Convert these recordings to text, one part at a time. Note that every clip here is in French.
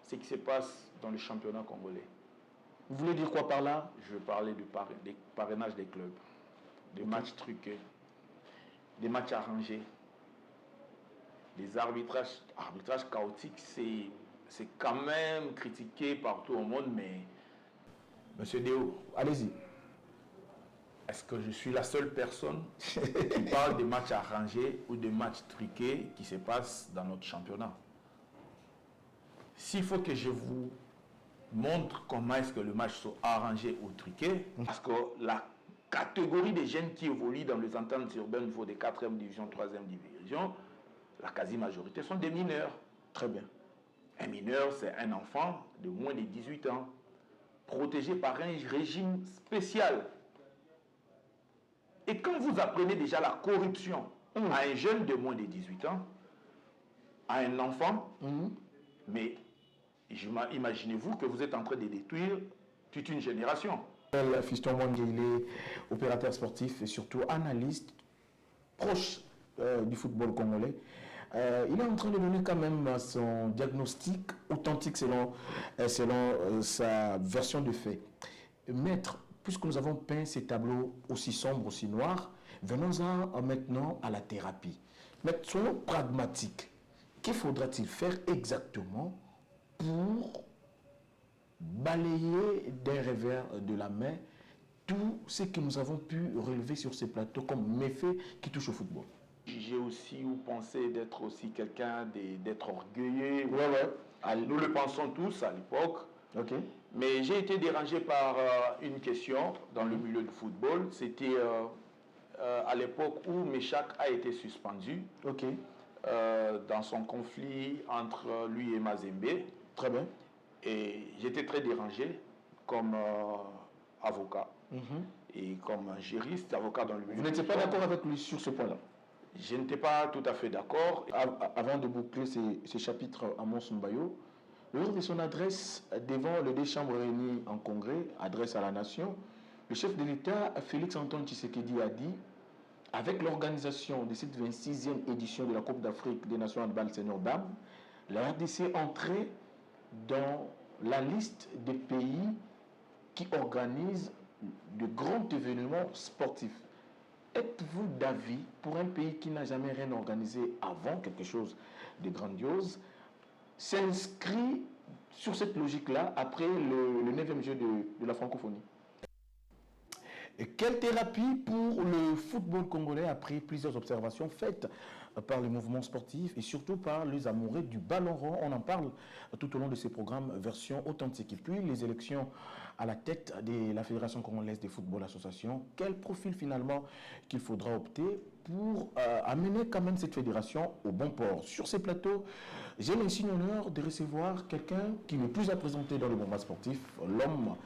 ce qui se passe dans le championnat congolais. Vous voulez dire quoi par là? Je veux parler des parrainages des clubs, des matchs truqués, des matchs arrangés, des arbitrages chaotiques. C'est quand même critiqué partout au monde, mais Monsieur Déo, allez-y. Est-ce que je suis la seule personne qui parle des matchs arrangés ou des matchs truqués qui se passent dans notre championnat? S'il faut que je vous montre comment est-ce que le match soit arrangé ou truqué, parce que la catégorie des jeunes qui évoluent dans les ententes urbaines au niveau des 4e division, 3e division, la quasi-majorité sont des mineurs. Très bien. Un mineur, c'est un enfant de moins de 18 ans, protégé par un régime spécial. Et quand vous apprenez déjà la corruption à un jeune de moins de 18 ans, à un enfant, mais imaginez-vous que vous êtes en train de détruire toute une génération. Fiston Mwangi, il est opérateur sportif et surtout analyste proche du football congolais. Il est en train de donner quand même son diagnostic authentique selon sa version de fait. Maître, puisque nous avons peint ces tableaux aussi sombres, aussi noirs, venons-en maintenant à la thérapie. Mais soyons pragmatiques. Que faudra-t-il faire exactement pour balayer d'un revers de la main tout ce que nous avons pu relever sur ces plateaux comme méfaits qui touchent au football? J'ai aussi pensé d'être aussi quelqu'un d'être orgueilleux. Nous le pensons tous à l'époque. Mais j'ai été dérangé par une question dans le milieu du football. C'était à l'époque où Meshak a été suspendu dans son conflit entre lui et Mazembe. Très bien. Et j'étais très dérangé comme avocat et comme juriste, avocat dans le milieu. Vous n'étiez pas d'accord avec lui sur ce point-là? Je n'étais pas tout à fait d'accord. Avant de boucler ces chapitres à Monsumbayo, lors de son adresse devant les deux chambres réunies en congrès, adresse à la nation, le chef de l'État, Félix-Antoine Tshisekedi, a dit: avec l'organisation de cette 26e édition de la Coupe d'Afrique des Nations handball senior dames, la RDC entrait dans la liste des pays qui organisent de grands événements sportifs. Êtes-vous d'avis, pour un pays qui n'a jamais rien organisé avant, quelque chose de grandiose, s'inscrit sur cette logique-là après le 9e jeu de la francophonie? Et quelle thérapie pour le football congolais après plusieurs observations faites par les mouvements sportifs et surtout par les amoureux du ballon rond? On en parle tout au long de ces programmes version authentique. Et puis les élections à la tête de la Fédération congolaise de football association. Quel profil finalement qu'il faudra opter pour amener quand même cette fédération au bon port? Sur ces plateaux, j'ai l'insigne honneur de recevoir quelqu'un qui n'est plus à présenter dans le combat sportif, l'homme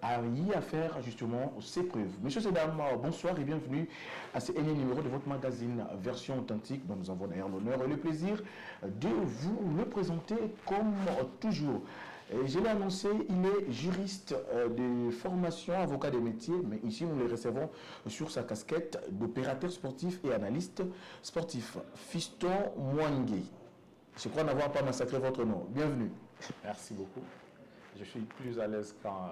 a y à faire justement ses preuves. Messieurs et dames, bonsoir et bienvenue à ce énième numéro de votre magazine version authentique dont nous avons d'ailleurs l'honneur et le plaisir de vous le présenter comme toujours. Je l'ai annoncé, il est juriste de formation, avocat des métiers, mais ici nous le recevons sur sa casquette d'opérateur sportif et analyste sportif. Fiston Mwangi. Je crois n'avoir pas massacré votre nom. Bienvenue. Merci beaucoup. Je suis plus à l'aise quand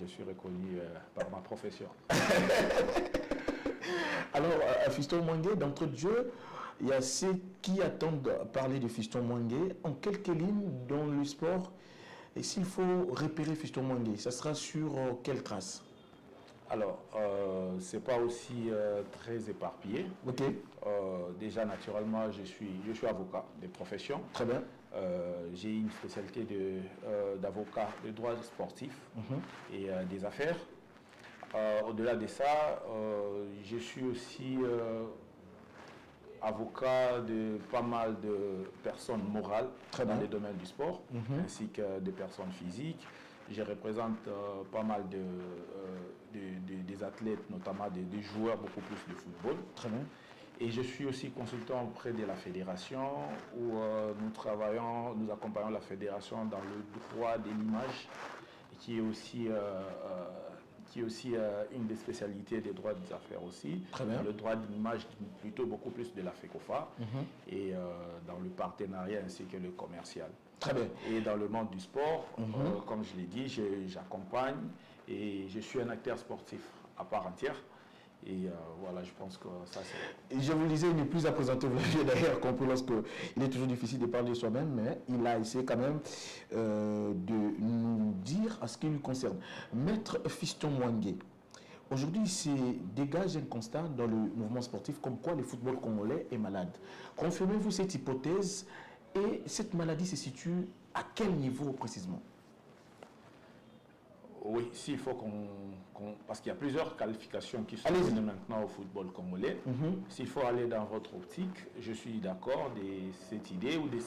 je suis reconnu par ma profession. Alors, Fiston Mwangi, d'entrée de jeu, il y a ceux qui attendent parler de Fiston Mwangi en quelques lignes dans le sport. Et s'il faut repérer Fiston Mwangi, ça sera sur quelle trace? Alors, ce n'est pas aussi très éparpillé. Déjà, naturellement, je suis avocat de profession. Très bien. J'ai une spécialité d'avocat de droit sportif et des affaires. Au-delà de ça, je suis aussi avocat de pas mal de personnes morales dans les domaines du sport, ainsi que des personnes physiques. Je représente pas mal des athlètes, notamment des joueurs beaucoup plus de football. Très bien. Et je suis aussi consultant auprès de la fédération où nous accompagnons la fédération dans le droit de l'image, qui est aussi une des spécialités des droits des affaires aussi. Très bien. Dans le droit de l'image, plutôt beaucoup plus de la FECOFA et dans le partenariat ainsi que le commercial. Très bien. Et dans le monde du sport, comme je l'ai dit, j'accompagne et je suis un acteur sportif à part entière. Et voilà, je pense que ça c'est... Et je vous le disais, il n'est plus à présenter, vous l'avez d'ailleurs compris lorsqu'il est toujours difficile de parler de soi-même, mais il a essayé quand même de nous dire à ce qui lui concerne. Maître Fiston Mwangué, aujourd'hui, il dégage un constat dans le mouvement sportif comme quoi le football congolais est malade. Confirmez-vous cette hypothèse et cette maladie se situe à quel niveau précisément? Oui, s'il faut parce qu'il y a plusieurs qualifications qui sont données maintenant au football congolais. S'il faut aller dans votre optique, je suis d'accord de cette idée ou de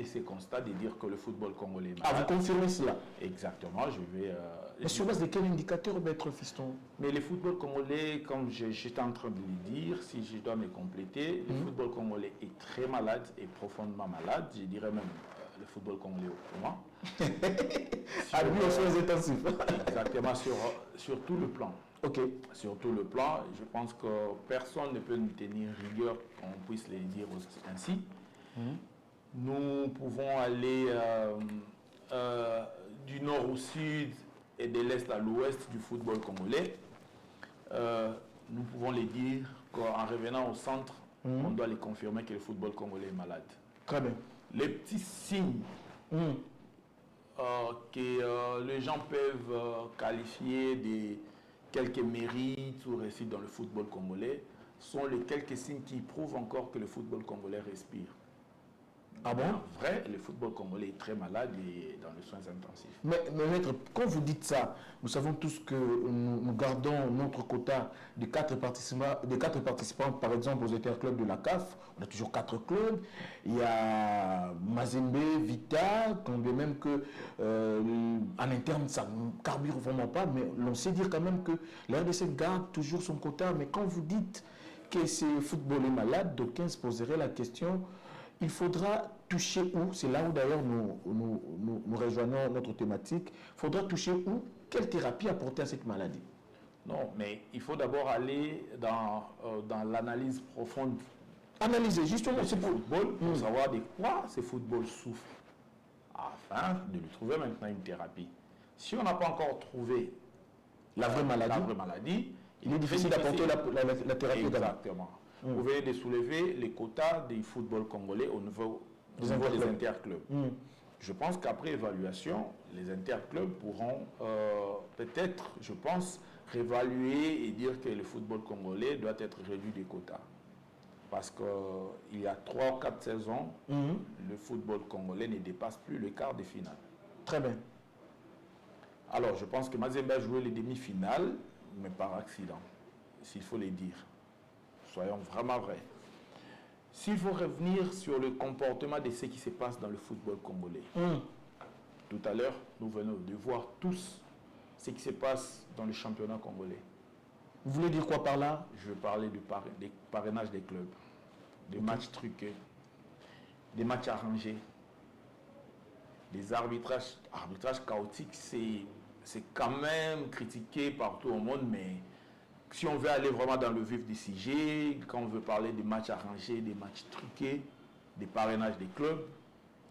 ces constats de dire que le football congolais est malade. Ah, vous confirmez cela? Exactement, je vais... Mais sur base de quel indicateur, Maître Fiston? Mais le football congolais, comme j'étais en train de le dire, si je dois me compléter, le football congolais est très malade et profondément malade. Je dirais même le football congolais au point. À lui, on soit intensif. Exactement, sur tout le plan. Ok. Sur tout le plan, je pense que personne ne peut nous tenir rigueur, qu'on puisse le dire ainsi. Nous pouvons aller du nord au sud et de l'est à l'ouest du football congolais. Nous pouvons les dire qu'en revenant au centre, on doit les confirmer que le football congolais est malade. Très bien. Les petits signes que les gens peuvent qualifier de quelques mérites ou réussites dans le football congolais sont les quelques signes qui prouvent encore que le football congolais respire. Ah bon? En vrai, le football congolais est très malade et dans les soins intensifs. Mais maître, quand vous dites ça, nous savons tous que nous gardons notre quota de 4 participants, par exemple aux interclubs de la CAF. On a toujours 4 clubs. Il y a Mazembe, Vita, quand bien même que en interne ça ne carbure vraiment pas, mais l'on sait dire quand même que la RDC garde toujours son quota. Mais quand vous dites que ce football est malade, d'aucuns se poseraient la question. Il faudra toucher où? C'est là où d'ailleurs nous rejoignons notre thématique. Il faudra toucher où? Quelle thérapie apporter à cette maladie? Non, mais il faut d'abord aller dans l'analyse profonde. Analyser, justement, ce football pour savoir de quoi ce football souffre, afin de lui trouver maintenant une thérapie. Si on n'a pas encore trouvé la vraie maladie, il est difficile d'apporter la thérapie. Exactement. Vous venez de soulever les quotas du football congolais au niveau des interclubs. Je pense qu'après évaluation, les interclubs pourront peut-être, je pense, réévaluer et dire que le football congolais doit être réduit des quotas. Parce qu'il y a 3 ou 4 saisons, le football congolais ne dépasse plus le quart de finale. Très bien. Alors, je pense que Mazembe a joué les demi-finales, mais par accident, s'il faut le dire. Soyons vraiment vrais. S'il faut revenir sur le comportement de ce qui se passe dans le football congolais, tout à l'heure, nous venons de voir tous ce qui se passe dans le championnat congolais. Vous voulez dire quoi par là? Je veux parler des parrainages des clubs, des matchs truqués, des matchs arrangés, des arbitrages chaotiques. C'est quand même critiqué partout au monde, mais si on veut aller vraiment dans le vif du sujet, quand on veut parler des matchs arrangés, des matchs truqués, des parrainages des clubs.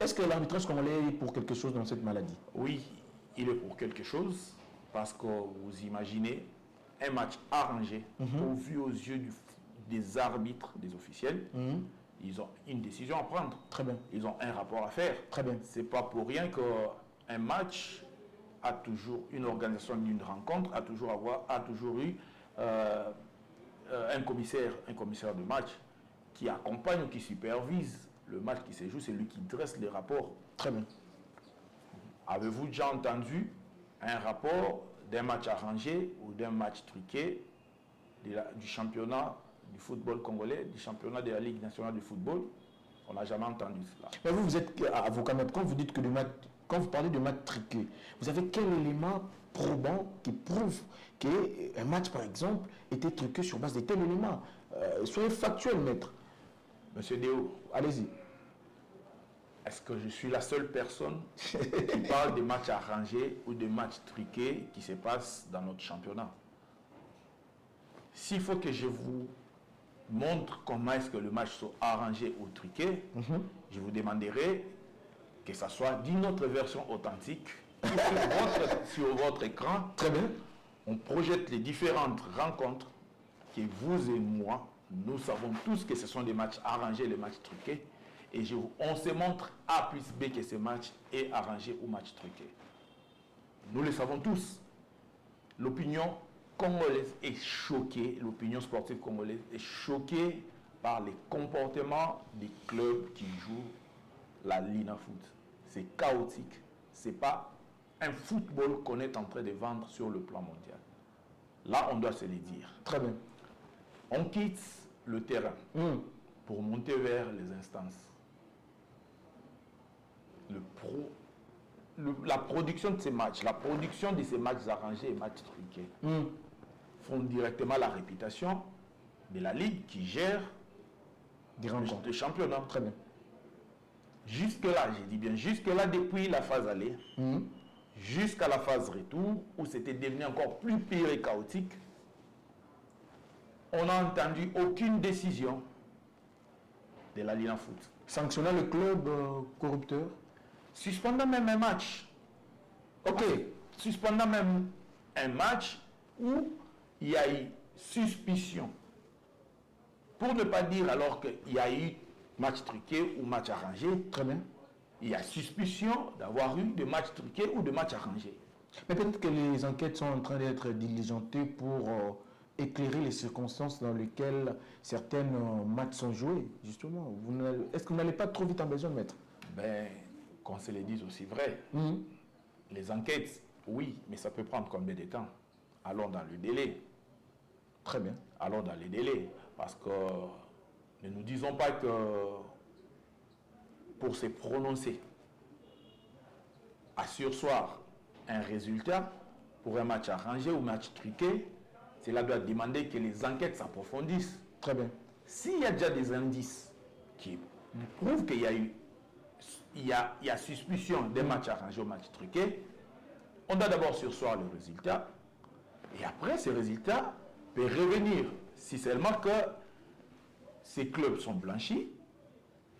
Est-ce que l'arbitrage congolais est pour quelque chose dans cette maladie? Oui, il est pour quelque chose, parce que vous imaginez un match arrangé, au vu aux yeux des arbitres, des officiels, ils ont une décision à prendre. Très bien. Ils ont un rapport à faire. Très bien. C'est pas pour rien qu'un match a toujours, une organisation d'une rencontre a toujours eu un commissaire de match qui accompagne ou qui supervise le match qui se joue, c'est lui qui dresse les rapports. Très bien. Avez-vous déjà entendu un rapport d'un match arrangé ou d'un match truqué du championnat du football congolais, du championnat de la Ligue nationale de football? On n'a jamais entendu cela. Mais vous êtes avocat, quand vous dites que quand vous parlez de match truqué, vous avez quel élément probant qui prouve qu'un match, par exemple, était truqué sur base de tel élément? Soyez factuel, maître. Monsieur Déo, allez-y. Est-ce que je suis la seule personne qui parle de matchs arrangés ou de matchs truqués qui se passent dans notre championnat? S'il faut que je vous montre comment est-ce que le match soit arrangé ou truqué, je vous demanderai que ce soit d'une autre version authentique, sur votre écran. Très bien. On projette les différentes rencontres que vous et moi, nous savons tous que ce sont des matchs arrangés, les matchs truqués. Et on se montre A plus B que ce match est arrangé ou match truqué. Nous le savons tous. L'opinion congolaise est choquée, l'opinion sportive congolaise est choquée par les comportements des clubs qui jouent la Lina Foot. C'est chaotique. Ce n'est pas un football qu'on est en train de vendre sur le plan mondial. Là, on doit se le dire. Très bien. On quitte le terrain pour monter vers les instances. La production de ces matchs, arrangés et matchs truqués font directement la réputation de la Ligue qui gère le championnat. Très bien. Jusque-là, j'ai dit bien, jusque-là, depuis la phase aller, jusqu'à la phase retour, où c'était devenu encore plus pire et chaotique, on n'a entendu aucune décision de la Ligue en foot. Sanctionnant le club corrupteur? Suspendant même un match. Ok. Suspendant même un match où il y a eu suspicion. Pour ne pas dire alors qu'il y a eu match truqué ou match arrangé. Très bien. Il y a suspicion d'avoir eu des matchs truqués ou de matchs arrangés. Mais peut-être que les enquêtes sont en train d'être diligentées pour éclairer les circonstances dans lesquelles certains matchs sont joués, justement. Est-ce que vous n'allez pas trop vite en besoin, maître? Ben, qu'on se le dise aussi vrai. Les enquêtes, oui, mais ça peut prendre combien de temps? Allons dans le délai. Très bien. Allons dans les délais. Parce que ne nous disons pas que pour se prononcer à sursoir un résultat pour un match arrangé ou match truqué, cela doit demander que les enquêtes s'approfondissent. Très bien. S'il y a déjà des indices qui prouvent qu'il y a eu il y a suspicion des matchs arrangés ou matchs truqués, on doit d'abord sursoir le résultat et après ce résultat peut revenir si seulement que ces clubs sont blanchis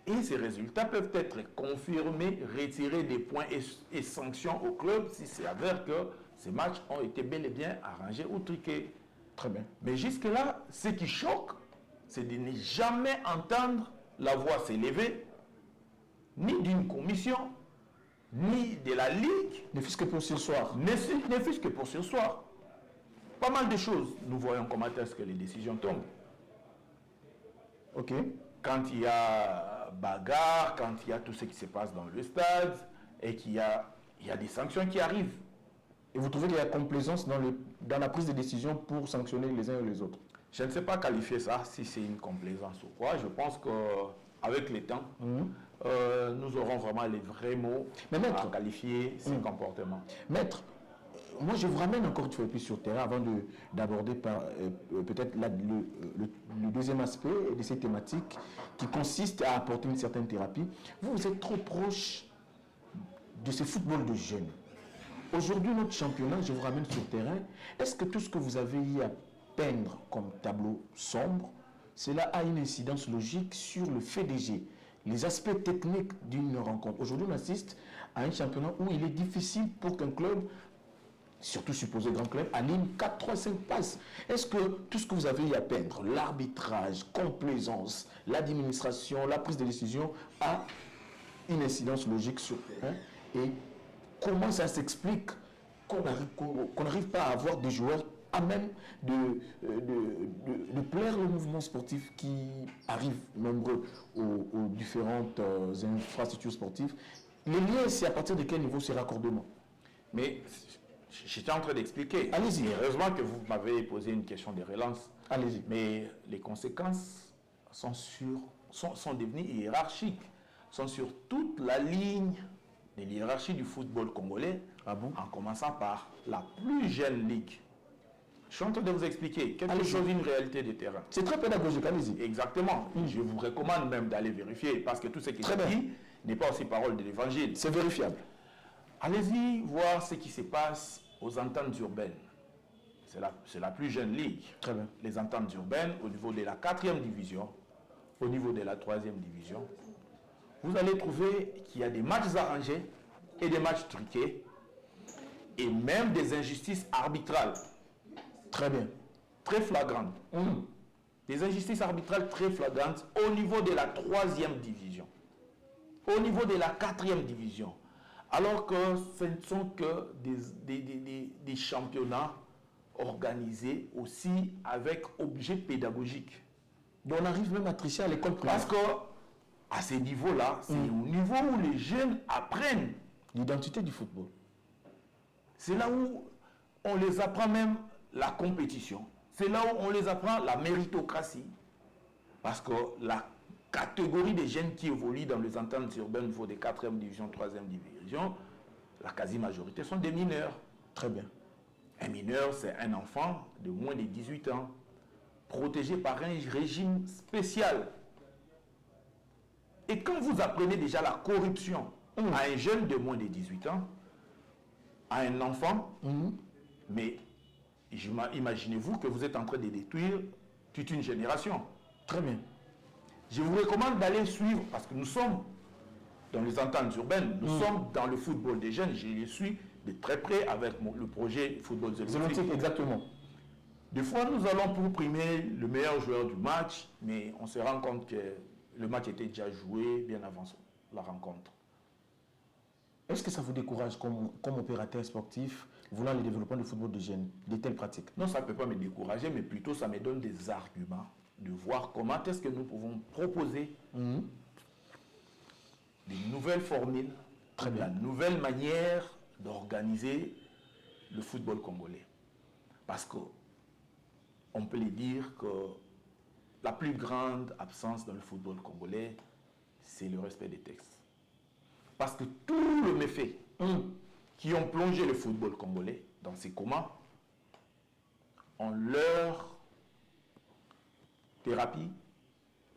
et ces résultats peuvent être confirmés, retirer des points et sanctions au club si c'est avère que ces matchs ont été bel et bien arrangés ou truqués. Très bien. Mais jusque-là, ce qui choque, c'est de ne jamais entendre la voix s'élever, ni d'une commission, ni de la Ligue. Ne fût-ce que pour ce soir. Ne fût-ce que pour ce soir. Pas mal de choses. Nous voyons comment est-ce que les décisions tombent. Ok. Quand il y a bagarre, quand il y a tout ce qui se passe dans le stade, et qu'il y a des sanctions qui arrivent. Et vous trouvez qu'il y a complaisance dans la prise de décision pour sanctionner les uns et les autres? Je ne sais pas qualifier ça, si c'est une complaisance ou quoi. Je pense qu'avec le temps, nous aurons vraiment les vrais mots à qualifier ces comportements. Maître, moi je vous ramène encore une fois plus sur le terrain avant d'aborder peut-être le deuxième aspect de cette thématique qui consiste à apporter une certaine thérapie. Vous êtes trop proche de ce football de jeunes. Aujourd'hui, notre championnat, je vous ramène sur le terrain. Est-ce que tout ce que vous avez eu à peindre comme tableau sombre, cela a une incidence logique sur le fait de jeu, les aspects techniques d'une rencontre? Aujourd'hui, on assiste à un championnat où il est difficile pour qu'un club, surtout supposé grand club, aligne 4, 3, 5 passes. Est-ce que tout ce que vous avez eu à peindre, l'arbitrage, complaisance, l'administration, la prise de décision, a une incidence logique sur le terrain? Et comment ça s'explique qu'on n'arrive pas à avoir des joueurs à même de plaire le mouvement sportif qui arrive nombreux aux différentes infrastructures sportives? Les liens, c'est à partir de quel niveau ces raccordements? Mais j'étais en train d'expliquer. Allez-y. Heureusement que vous m'avez posé une question de relance. Allez-y. Mais les conséquences sont devenues hiérarchiques, sont sur toute la ligne de l'hiérarchie du football congolais, en commençant par la plus jeune ligue. Je suis en train de vous expliquer quelque chose, une réalité de terrain. C'est très pédagogique, allez-y. Exactement. Je vous recommande même d'aller vérifier, parce que tout ce qui est dit n'est pas aussi parole de l'évangile. C'est vérifiable. Allez-y voir ce qui se passe aux ententes urbaines. C'est la plus jeune ligue. Très bien. Les ententes urbaines au niveau de la 4e division, au niveau de la 3e division, vous allez trouver qu'il y a des matchs arrangés et des matchs truqués et même des injustices arbitrales. Très bien. Très flagrantes. Des injustices arbitrales très flagrantes au niveau de la 3e division, au niveau de la 4e division, alors que ce ne sont que des championnats organisés aussi avec objet pédagogique. Donc on arrive même à tricher à l'école primaire. Parce que à ces niveaux-là, c'est au niveau où les jeunes apprennent l'identité du football. C'est là où on les apprend même la compétition. C'est là où on les apprend la méritocratie. Parce que la catégorie des jeunes qui évoluent dans les ententes urbaines au niveau des 4e division, 3e division, la quasi-majorité sont des mineurs. Très bien. Un mineur, c'est un enfant de moins de 18 ans, protégé par un régime spécial. Et quand vous apprenez déjà la corruption à un jeune de moins de 18 ans, à un enfant, mais imaginez-vous que vous êtes en train de détruire toute une génération. Très bien. Je vous recommande d'aller suivre, parce que nous sommes dans les ententes urbaines, nous sommes dans le football des jeunes, je les suis de très près avec le projet Football Zélotique. Exactement. Des fois, nous allons pour primer le meilleur joueur du match, mais on se rend compte que le match était déjà joué bien avant la rencontre. Est-ce que ça vous décourage comme opérateur sportif voulant le développement du football de jeunes, de telles pratiques? Non, ça ne peut pas me décourager, mais plutôt ça me donne des arguments de voir comment est-ce que nous pouvons proposer des nouvelles formules, la nouvelle manière d'organiser le football congolais. Parce que on peut le dire que la plus grande absence dans le football congolais, c'est le respect des textes. Parce que tous les méfaits qui ont plongé le football congolais dans ces comas ont leur thérapie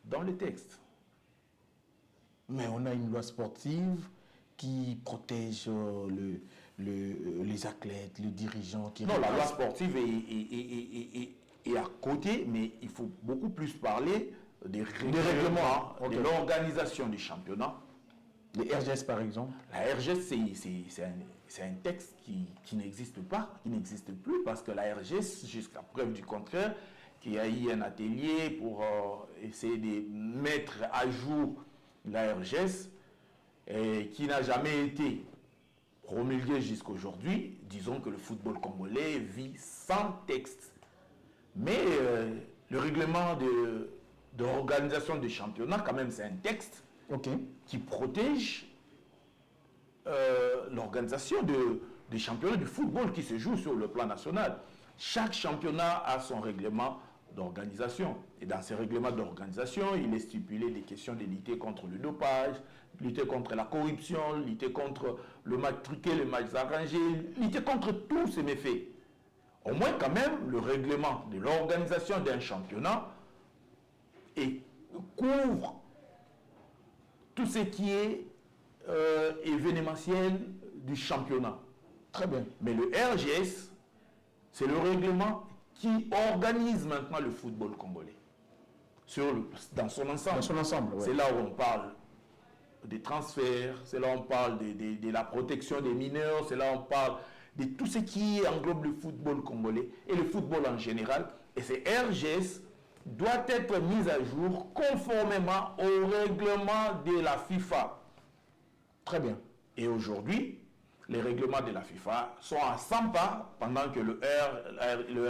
dans les textes. Mais on a une loi sportive qui protège les athlètes, les dirigeants. Non, la loi sportive est à côté, mais il faut beaucoup plus parler des règlements, de l'organisation du championnat. Les RGS par exemple. La RGS, c'est un texte qui n'existe pas, qui n'existe plus, parce que la RGS, jusqu'à preuve du contraire, qui a eu un atelier pour essayer de mettre à jour la RGS, et qui n'a jamais été promulgué jusqu'à aujourd'hui. Disons que le football congolais vit sans texte. Mais le règlement d'organisation du championnat, quand même, c'est un texte qui protège l'organisation des championnats de football qui se jouent sur le plan national. Chaque championnat a son règlement d'organisation. Et dans ces règlements d'organisation, il est stipulé des questions de lutter contre le dopage, lutter contre la corruption, lutter contre le match truqué, les matchs arrangés, lutter contre tous ces méfaits. Au moins, quand même, le règlement de l'organisation d'un championnat couvre tout ce qui est événementiel du championnat. Très bien. Mais le RGS, c'est le règlement qui organise maintenant le football congolais. Dans son ensemble. Dans son ensemble, ouais. C'est là où on parle des transferts, c'est là où on parle de la protection des mineurs, c'est là où on parle de tout ce qui englobe le football congolais et le football en général. Et ce RGS doit être mis à jour conformément au règlement de la FIFA. Très bien. Et aujourd'hui, les règlements de la FIFA sont à 100 pas, pendant que le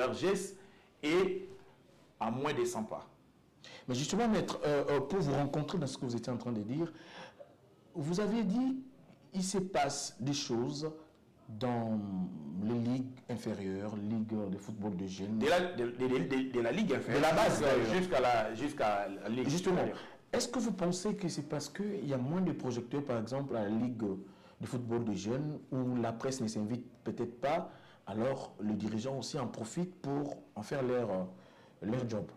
RGS est à moins de 100 pas. Mais justement, maître, pour vous rencontrer dans ce que vous étiez en train de dire, vous avez dit il se passe des choses dans les ligues inférieures, ligue de football de jeunes. De la ligue inférieure. De la base jusqu'à la ligue. Justement, est-ce que vous pensez que c'est parce qu'il y a moins de projecteurs, par exemple, à la ligue de football de jeunes, où la presse ne s'invite peut-être pas, alors les dirigeants aussi en profitent pour en faire leur job?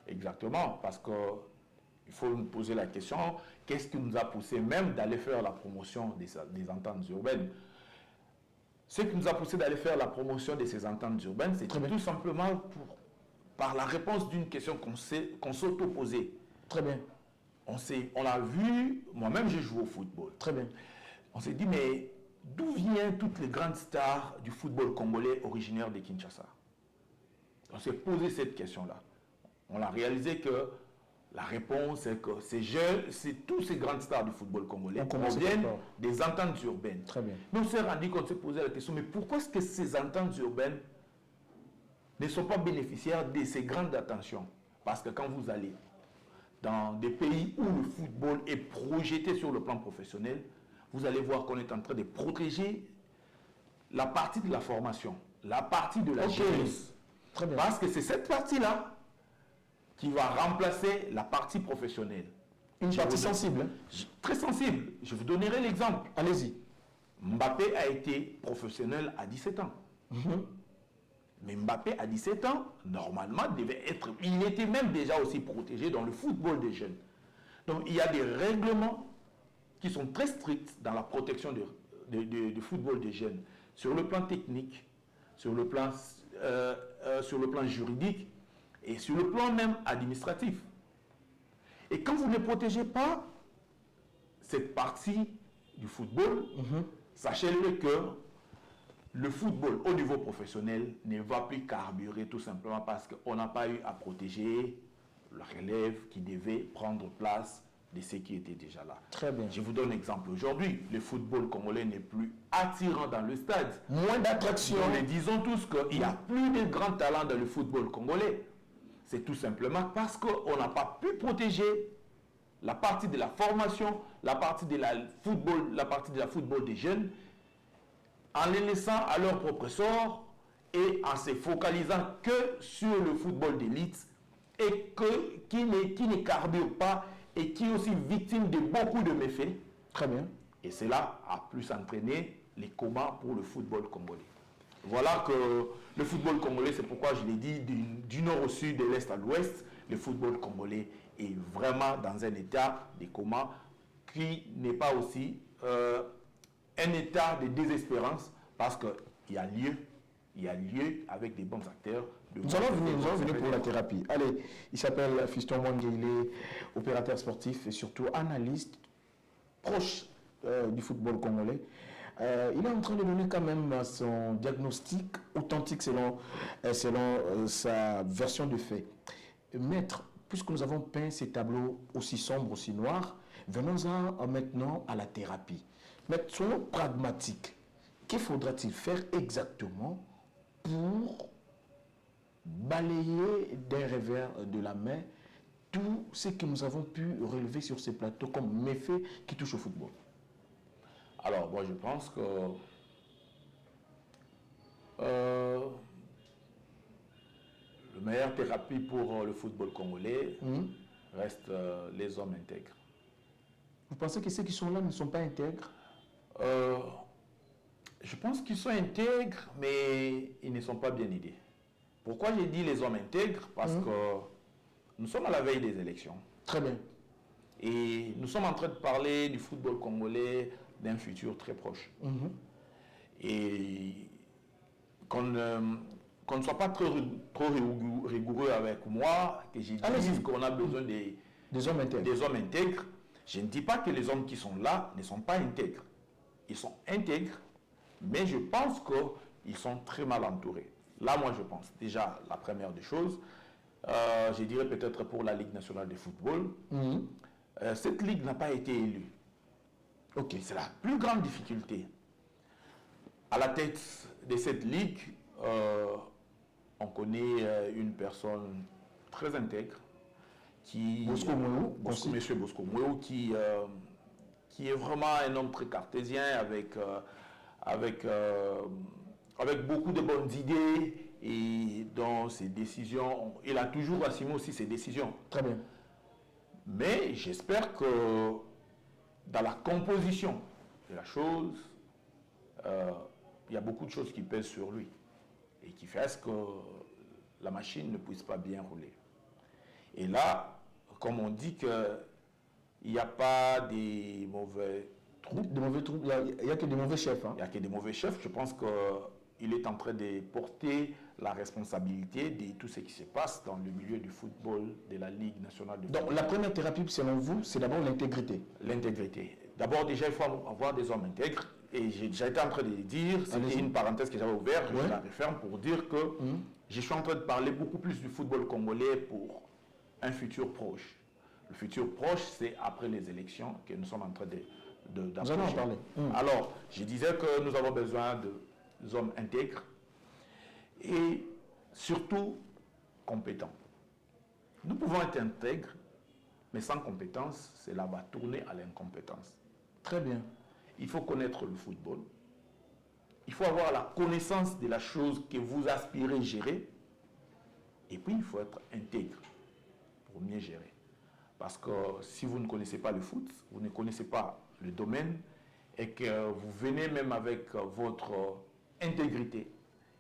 Exactement, parce qu'il faut nous poser la question, qu'est-ce qui nous a poussé même d'aller faire la promotion des ententes urbaines? Ce qui nous a poussé d'aller faire la promotion de ces ententes urbaines, c'est tout simplement par la réponse d'une question qu'on s'auto-posait. Très bien. on a vu, moi-même j'ai joué au football. Très bien. On s'est dit, mais d'où viennent toutes les grandes stars du football congolais originaires de Kinshasa? On s'est posé cette question-là. On a réalisé que la réponse est que tous ces grandes stars du football congolais proviennent des ententes urbaines. Très bien. Mais on s'est rendu compte, on s'est posé la question, mais pourquoi est-ce que ces ententes urbaines ne sont pas bénéficiaires de ces grandes attentions? Parce que quand vous allez dans des pays où le football est projeté sur le plan professionnel, vous allez voir qu'on est en train de protéger la partie de la formation, la partie de la jeunesse. Très bien. Parce que c'est cette partie-là qui va remplacer la partie professionnelle. Une partie sensible. Très sensible. Je vous donnerai l'exemple. Allez-y. Mbappé a été professionnel à 17 ans. Mais Mbappé, à 17 ans, normalement, il était même déjà aussi protégé dans le football des jeunes. Donc, il y a des règlements qui sont très stricts dans la protection du football des jeunes, sur le plan technique, sur le plan juridique et sur le plan même administratif. Et quand vous ne protégez pas cette partie du football, sachez-le que le football au niveau professionnel ne va plus carburer tout simplement parce qu'on n'a pas eu à protéger le relève qui devait prendre place de ceux qui étaient déjà là. Très bien. Je vous donne un exemple. Aujourd'hui, le football congolais n'est plus attirant dans le stade. Moins d'attraction. Nous disons tous qu'il n'y a plus de grands talents dans le football congolais. C'est tout simplement parce qu'on n'a pas pu protéger la partie de la formation, la partie de la football des jeunes, en les laissant à leur propre sort et en se focalisant que sur le football d'élite et qui ne carbure pas et qui est aussi victime de beaucoup de méfaits. Très bien. Et cela a plus entraîné les combats pour le football congolais. Voilà que le football congolais, c'est pourquoi je l'ai dit, du nord au sud, de l'est à l'ouest, le football congolais est vraiment dans un état de coma qui n'est pas aussi un état de désespérance parce qu'il y a lieu avec des bons acteurs. Nous allons venir pour la thérapie. Allez, il s'appelle Fiston Mwangi, il est opérateur sportif et surtout analyste proche du football congolais. Il est en train de donner quand même son diagnostic authentique selon sa version de fait. Maître, puisque nous avons peint ces tableaux aussi sombres, aussi noirs, venons-en maintenant à la thérapie. Maître, soyons pragmatiques. Que faudra-t-il faire exactement pour balayer d'un revers de la main tout ce que nous avons pu relever sur ces plateaux comme méfaits qui touchent au football? Alors, moi, je pense que la meilleure thérapie pour le football congolais reste les hommes intègres. Vous pensez que ceux qui sont là ne sont pas intègres? Je pense qu'ils sont intègres, mais ils ne sont pas bien aidés. Pourquoi j'ai dit les hommes intègres? Parce que nous sommes à la veille des élections. Très bien. Et nous sommes en train de parler du football congolais d'un futur très proche. Et qu'on ne soit pas trop rigoureux avec moi, que j'ai dit qu'on a besoin des hommes intègres. Je ne dis pas que les hommes qui sont là ne sont pas intègres. Ils sont intègres, mais je pense qu'ils sont très mal entourés. Là, moi, je pense déjà la première des choses, je dirais peut-être pour la Ligue nationale de football, cette ligue n'a pas été élue. Ok, c'est la plus grande difficulté. À la tête de cette ligue, on connaît une personne très intègre, Monsieur Bosco Mouéou, qui est vraiment un homme très cartésien avec beaucoup de bonnes idées et dans ses décisions, il a toujours assumé aussi ses décisions. Très bien. Mais j'espère que dans la composition de la chose, il y a beaucoup de choses qui pèsent sur lui et qui fait à ce que la machine ne puisse pas bien rouler. Et là, comme on dit qu'il n'y a pas des mauvais troupes. Il n'y a que des mauvais chefs. Il n'y a que des mauvais chefs. Je pense que il est en train de porter la responsabilité de tout ce qui se passe dans le milieu du football de la Ligue nationale de football. Donc la première thérapie, selon vous, c'est d'abord l'intégrité. L'intégrité. D'abord, déjà, il faut avoir des hommes intègres. Et j'ai déjà été en train de dire, c'était une parenthèse que j'avais ouverte, je la referme pour dire que je suis en train de parler beaucoup plus du football congolais pour un futur proche. Le futur proche, c'est après les élections que nous sommes en train d'approcher. Alors, je disais que nous avons besoin d'hommes intègres et surtout compétents. Nous pouvons être intègres, mais sans compétence, cela va tourner à l'incompétence. Très bien. Il faut connaître le football. Il faut avoir la connaissance de la chose que vous aspirez gérer. Et puis, il faut être intègre pour mieux gérer. Parce que si vous ne connaissez pas le foot, vous ne connaissez pas le domaine, et que vous venez même avec votre intégrité,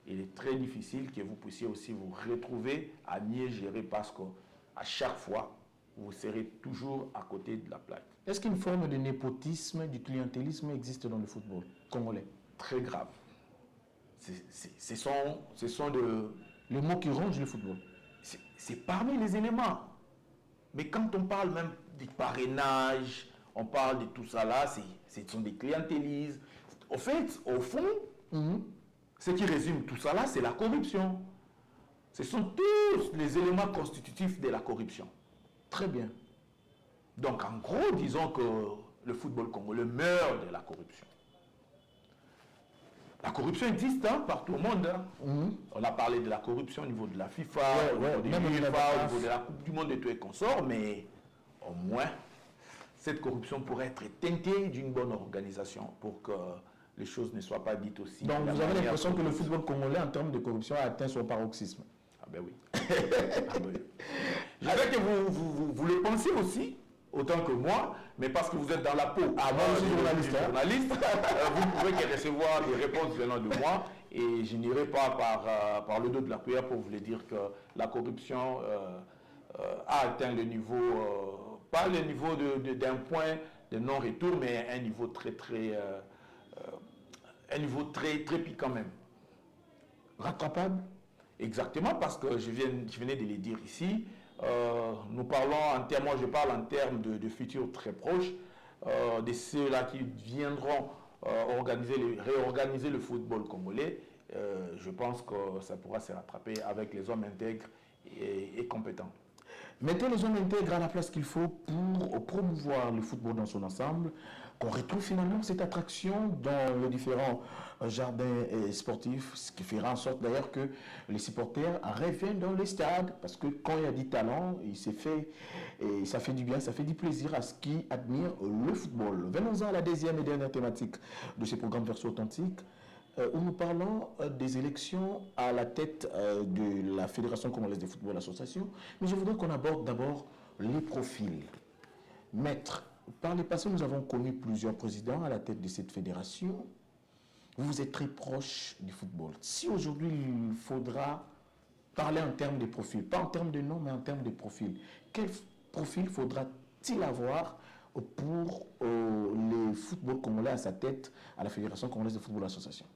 il est très difficile que vous puissiez aussi vous retrouver à mieux gérer parce qu'à chaque fois, vous serez toujours à côté de la plaque. Est-ce qu'une forme de népotisme, du clientélisme existe dans le football congolais? Très grave. Ce sont les mots qui rongent le football. C'est parmi les éléments. Mais quand on parle même du parrainage, on parle de tout ça là, ce sont des clientélismes. Au fait, au fond, ce qui résume tout ça là, c'est la corruption. Ce sont tous les éléments constitutifs de la corruption. Très bien. Donc, en gros, disons que le football congolais meurt de la corruption. La corruption existe partout au monde. On a parlé de la corruption au niveau de la FIFA, au niveau de l'UEFA, au niveau de la Coupe du Monde et tout et consorts, mais au moins, cette corruption pourrait être teintée d'une bonne organisation pour que les choses ne soient pas dites aussi. Donc, vous avez l'impression que le football congolais, en termes de corruption, a atteint son paroxysme? Ah ben oui. Je sais que vous le pensez aussi, autant que moi, mais parce que vous êtes dans la peau. Moi, je suis journaliste. Vous pouvez recevoir des réponses venant de moi, et je n'irai pas par le dos de la cuillère pour vous le dire que la corruption a atteint le niveau, pas le niveau d'un point de non-retour, mais un niveau très piquant même. Rattrapable? Exactement, parce que je venais de le dire ici. Nous parlons moi je parle en termes de futurs très proches, de ceux-là qui viendront réorganiser le football congolais. Je pense que ça pourra se rattraper avec les hommes intègres et compétents. Mettez les hommes intègres à la place qu'il faut pour promouvoir le football dans son ensemble, qu'on retrouve finalement cette attraction dans les différents jardins sportifs, ce qui fera en sorte d'ailleurs que les supporters reviennent dans les stades, parce que quand il y a du talent, ça fait du bien, ça fait du plaisir à ceux qui admirent le football. Venons-en à la deuxième et dernière thématique de ce programme Verso Authentique, où nous parlons des élections à la tête de la Fédération congolaise de football association. Mais je voudrais qu'on aborde d'abord les profils. Maître, par le passé, nous avons connu plusieurs présidents à la tête de cette fédération. Vous êtes très proche du football. Si aujourd'hui il faudra parler en termes de profils, pas en termes de nom, mais en termes de profils, quel profil faudra-t-il avoir pour le football congolais à sa tête à la Fédération congolaise de football association?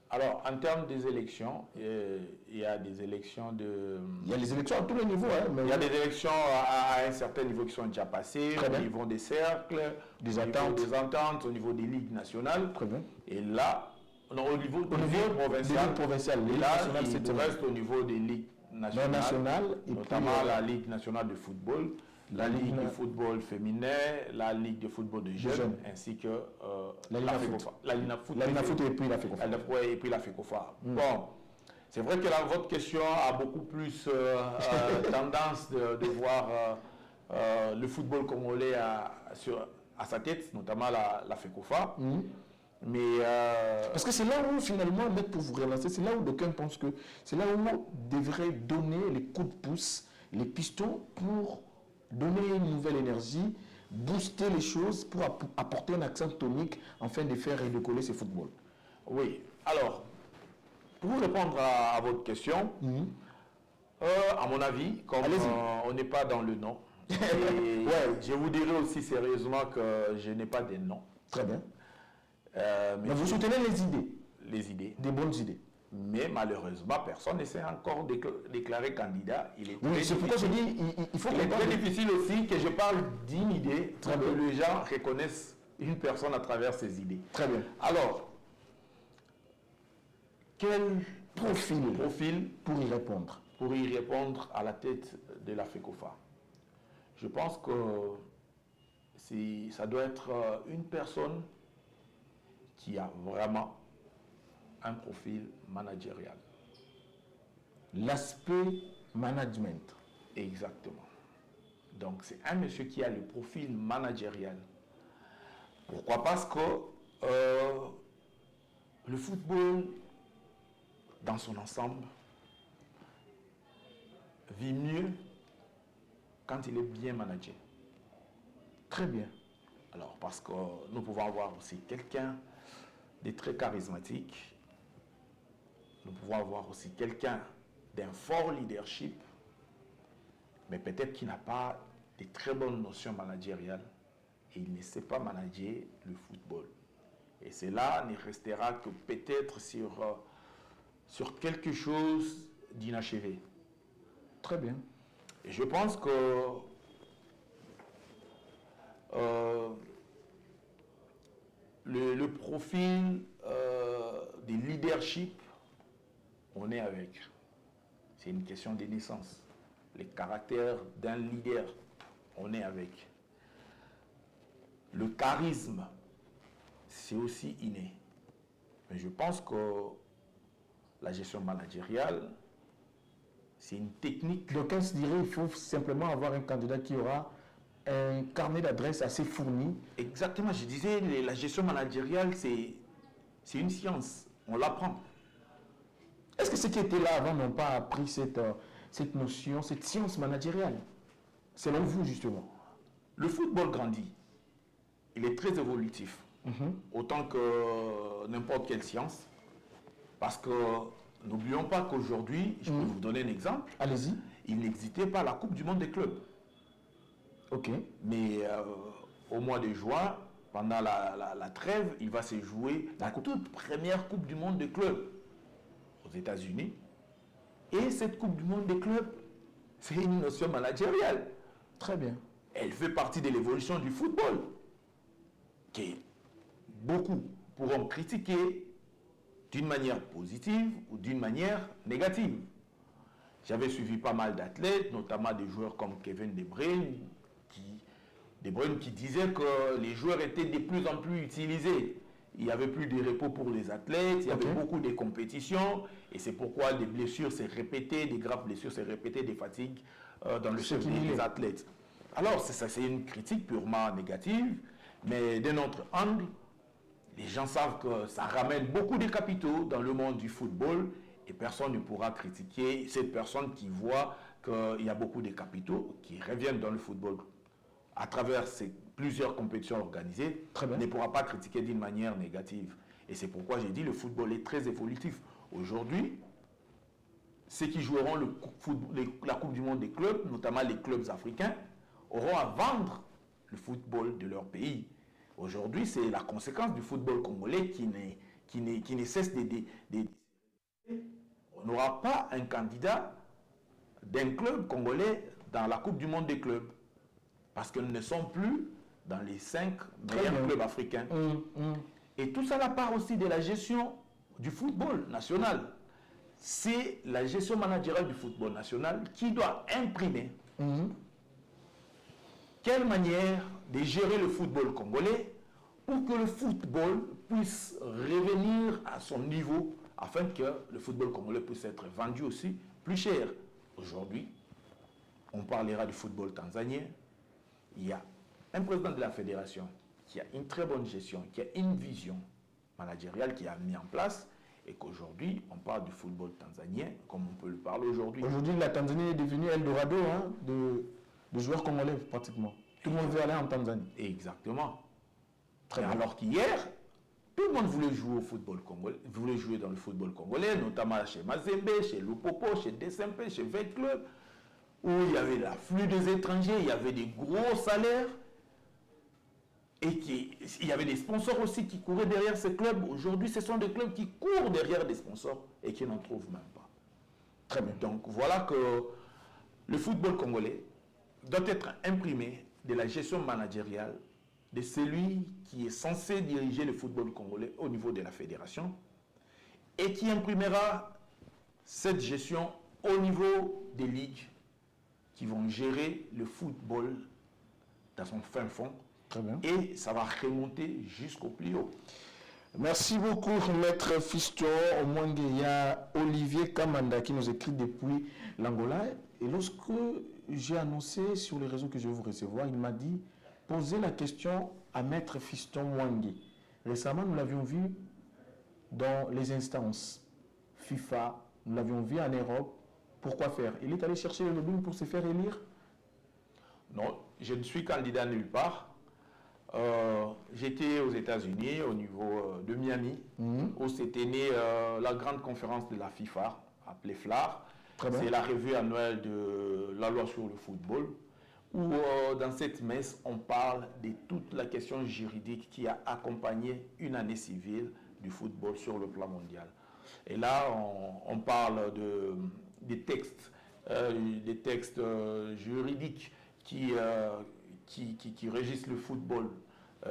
Alors, en termes des élections, il y a des élections de... Il y a des élections à tous les niveaux. Mais il y a des élections à un certain niveau qui sont déjà passées, au niveau des cercles, des ententes, au niveau des ligues nationales. Très bien. Et là, au niveau provincial. Et là, il reste au niveau des ligues nationales, notamment la Ligue nationale de football, la Ligue de football féminin, la Ligue de football de jeunes, ainsi que la Linafoot et puis la FECOFA. Et puis la FECOFA. Bon, c'est vrai que votre question a beaucoup plus tendance de voir le football congolais à sa tête, notamment la FECOFA. Mais parce que c'est là où finalement, pour vous relancer, c'est là où d'aucuns pensent que c'est là où on devrait donner les coups de pouce, les pistons pour donner une nouvelle énergie, booster les choses pour apporter un accent tonique afin de faire redécoller ce football. Oui, alors, pour répondre à votre question, à mon avis, comme on n'est pas dans le nom, je vous dirai aussi sérieusement que je n'ai pas de nom. Très bien. Mais vous soutenez les idées? Les idées. Des bonnes idées. mais malheureusement, personne ne s'est encore déclaré candidat. Oui, c'est pourquoi je dis il faut. Il est très difficile aussi que je parle d'une idée pour que les gens reconnaissent une personne à travers ses idées. Très bien. Alors, quel profil pour y répondre? Pour y répondre à la tête de la FECOFA. Je pense que ça doit être une personne qui a vraiment un profil managérial. L'aspect management. Exactement. Donc c'est un monsieur qui a le profil managérial. Pourquoi? Parce que le football, dans son ensemble, vit mieux quand il est bien managé. Très bien. Alors, parce que nous pouvons avoir aussi quelqu'un de très charismatique. Nous pouvons avoir aussi quelqu'un d'un fort leadership, mais peut-être qu'il n'a pas de très bonnes notions managériales et il ne sait pas manager le football. Et cela ne restera que peut-être sur quelque chose d'inachevé. Très bien. Et je pense que le profil de leadership, on est avec. C'est une question de naissance. Le caractère d'un leader, on est avec. Le charisme, c'est aussi inné. Mais je pense que la gestion managériale, c'est une technique. Donc, on se dirait qu'il faut simplement avoir un candidat qui aura un carnet d'adresses assez fourni. Exactement, je disais, la gestion managériale, c'est une science. On l'apprend. Est-ce que ceux qui étaient là avant n'ont pas appris cette notion, cette science managériale, selon vous, justement? Le football grandit. Il est très évolutif. Autant que n'importe quelle science. Parce que n'oublions pas qu'aujourd'hui, je peux vous donner un exemple. Allez-y. Il n'existait pas la Coupe du Monde des clubs. Ok. Mais au mois de juin, pendant la trêve, il va se jouer la toute première Coupe du Monde des clubs aux États-Unis. Et cette Coupe du Monde des clubs, c'est une notion managériale. Très bien. Elle fait partie de l'évolution du football, que beaucoup pourront critiquer d'une manière positive ou d'une manière négative. J'avais suivi pas mal d'athlètes, notamment des joueurs comme Kevin De Bruyne, qui disaient que les joueurs étaient de plus en plus utilisés. Il n'y avait plus de repos pour les athlètes, il y avait beaucoup de compétitions, et c'est pourquoi des blessures s'est répétées, des graves blessures s'est répétées, des fatigues dans le chef des athlètes. Alors, c'est une critique purement négative, mais d'un autre angle, les gens savent que ça ramène beaucoup de capitaux dans le monde du football et personne ne pourra critiquer cette personne qui voit qu'il y a beaucoup de capitaux qui reviennent dans le football à travers plusieurs compétitions organisées, ne pourra pas critiquer d'une manière négative. Et c'est pourquoi j'ai dit que le football est très évolutif. Aujourd'hui, ceux qui joueront la Coupe du Monde des clubs, notamment les clubs africains, auront à vendre le football de leur pays. Aujourd'hui, c'est la conséquence du football congolais qui ne cesse de... On n'aura pas un candidat d'un club congolais dans la Coupe du Monde des clubs. Parce que nous ne sommes plus dans les 5 meilleurs clubs africains. Et tout ça, la part aussi de la gestion du football national. C'est la gestion managériale du football national qui doit imprimer quelle manière de gérer le football congolais pour que le football puisse revenir à son niveau afin que le football congolais puisse être vendu aussi plus cher. Aujourd'hui, on parlera du football tanzanien. Il y a un président de la fédération qui a une très bonne gestion, qui a une vision managériale qui a mis en place et qu'aujourd'hui, on parle du football tanzanien comme on peut le parler aujourd'hui. Aujourd'hui, la Tanzanie est devenue Eldorado de joueurs congolais pratiquement. Tout le monde veut aller en Tanzanie. Exactement. Alors qu'hier, tout le monde voulait jouer au football congolais, voulait jouer dans le football congolais, notamment chez Mazembe, chez Lupopo, chez DSMP, chez V Club, où il y avait l'afflux des étrangers, il y avait des gros salaires. et il y avait des sponsors aussi qui couraient derrière ces clubs. Aujourd'hui, ce sont des clubs qui courent derrière des sponsors et qui n'en trouvent même pas. Très bien. Donc voilà que le football congolais doit être imprimé de la gestion managériale de celui qui est censé diriger le football congolais au niveau de la fédération et qui imprimera cette gestion au niveau des ligues qui vont gérer le football dans son fin fond. Très bien. Et ça va remonter jusqu'au plus haut. Merci beaucoup, Maître Fiston. Au moins, il y a Olivier Kamanda qui nous écrit depuis l'Angola. Et lorsque j'ai annoncé sur les réseaux que je vais vous recevoir, il m'a dit poser la question à Maître Fiston Mwangi. Récemment, nous l'avions vu dans les instances FIFA, nous l'avions vu en Europe. Pourquoi faire? Il est allé chercher le lobbying pour se faire élire? Non, je ne suis candidat nulle part. J'étais aux États-Unis, au niveau de Miami, où s'était née la grande conférence de la FIFA, appelée FLAR. C'est la revue annuelle de la loi sur le football, où dans cette messe, on parle de toute la question juridique qui a accompagné une année civile du football sur le plan mondial. Et là, on parle des textes juridiques qui régissent le football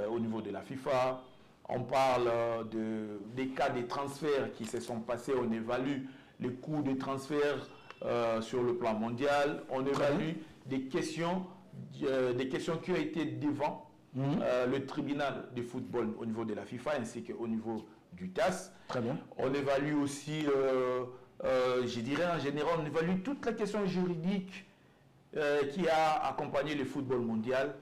au niveau de la FIFA. On parle des cas de transferts qui se sont passés. On évalue les coûts de transfert sur le plan mondial. On évalue des questions qui ont été devant le tribunal de football au niveau de la FIFA ainsi qu'au niveau du TAS. Très bien. On évalue aussi, je dirais en général, on évalue toute la question juridique qui a accompagné le football mondial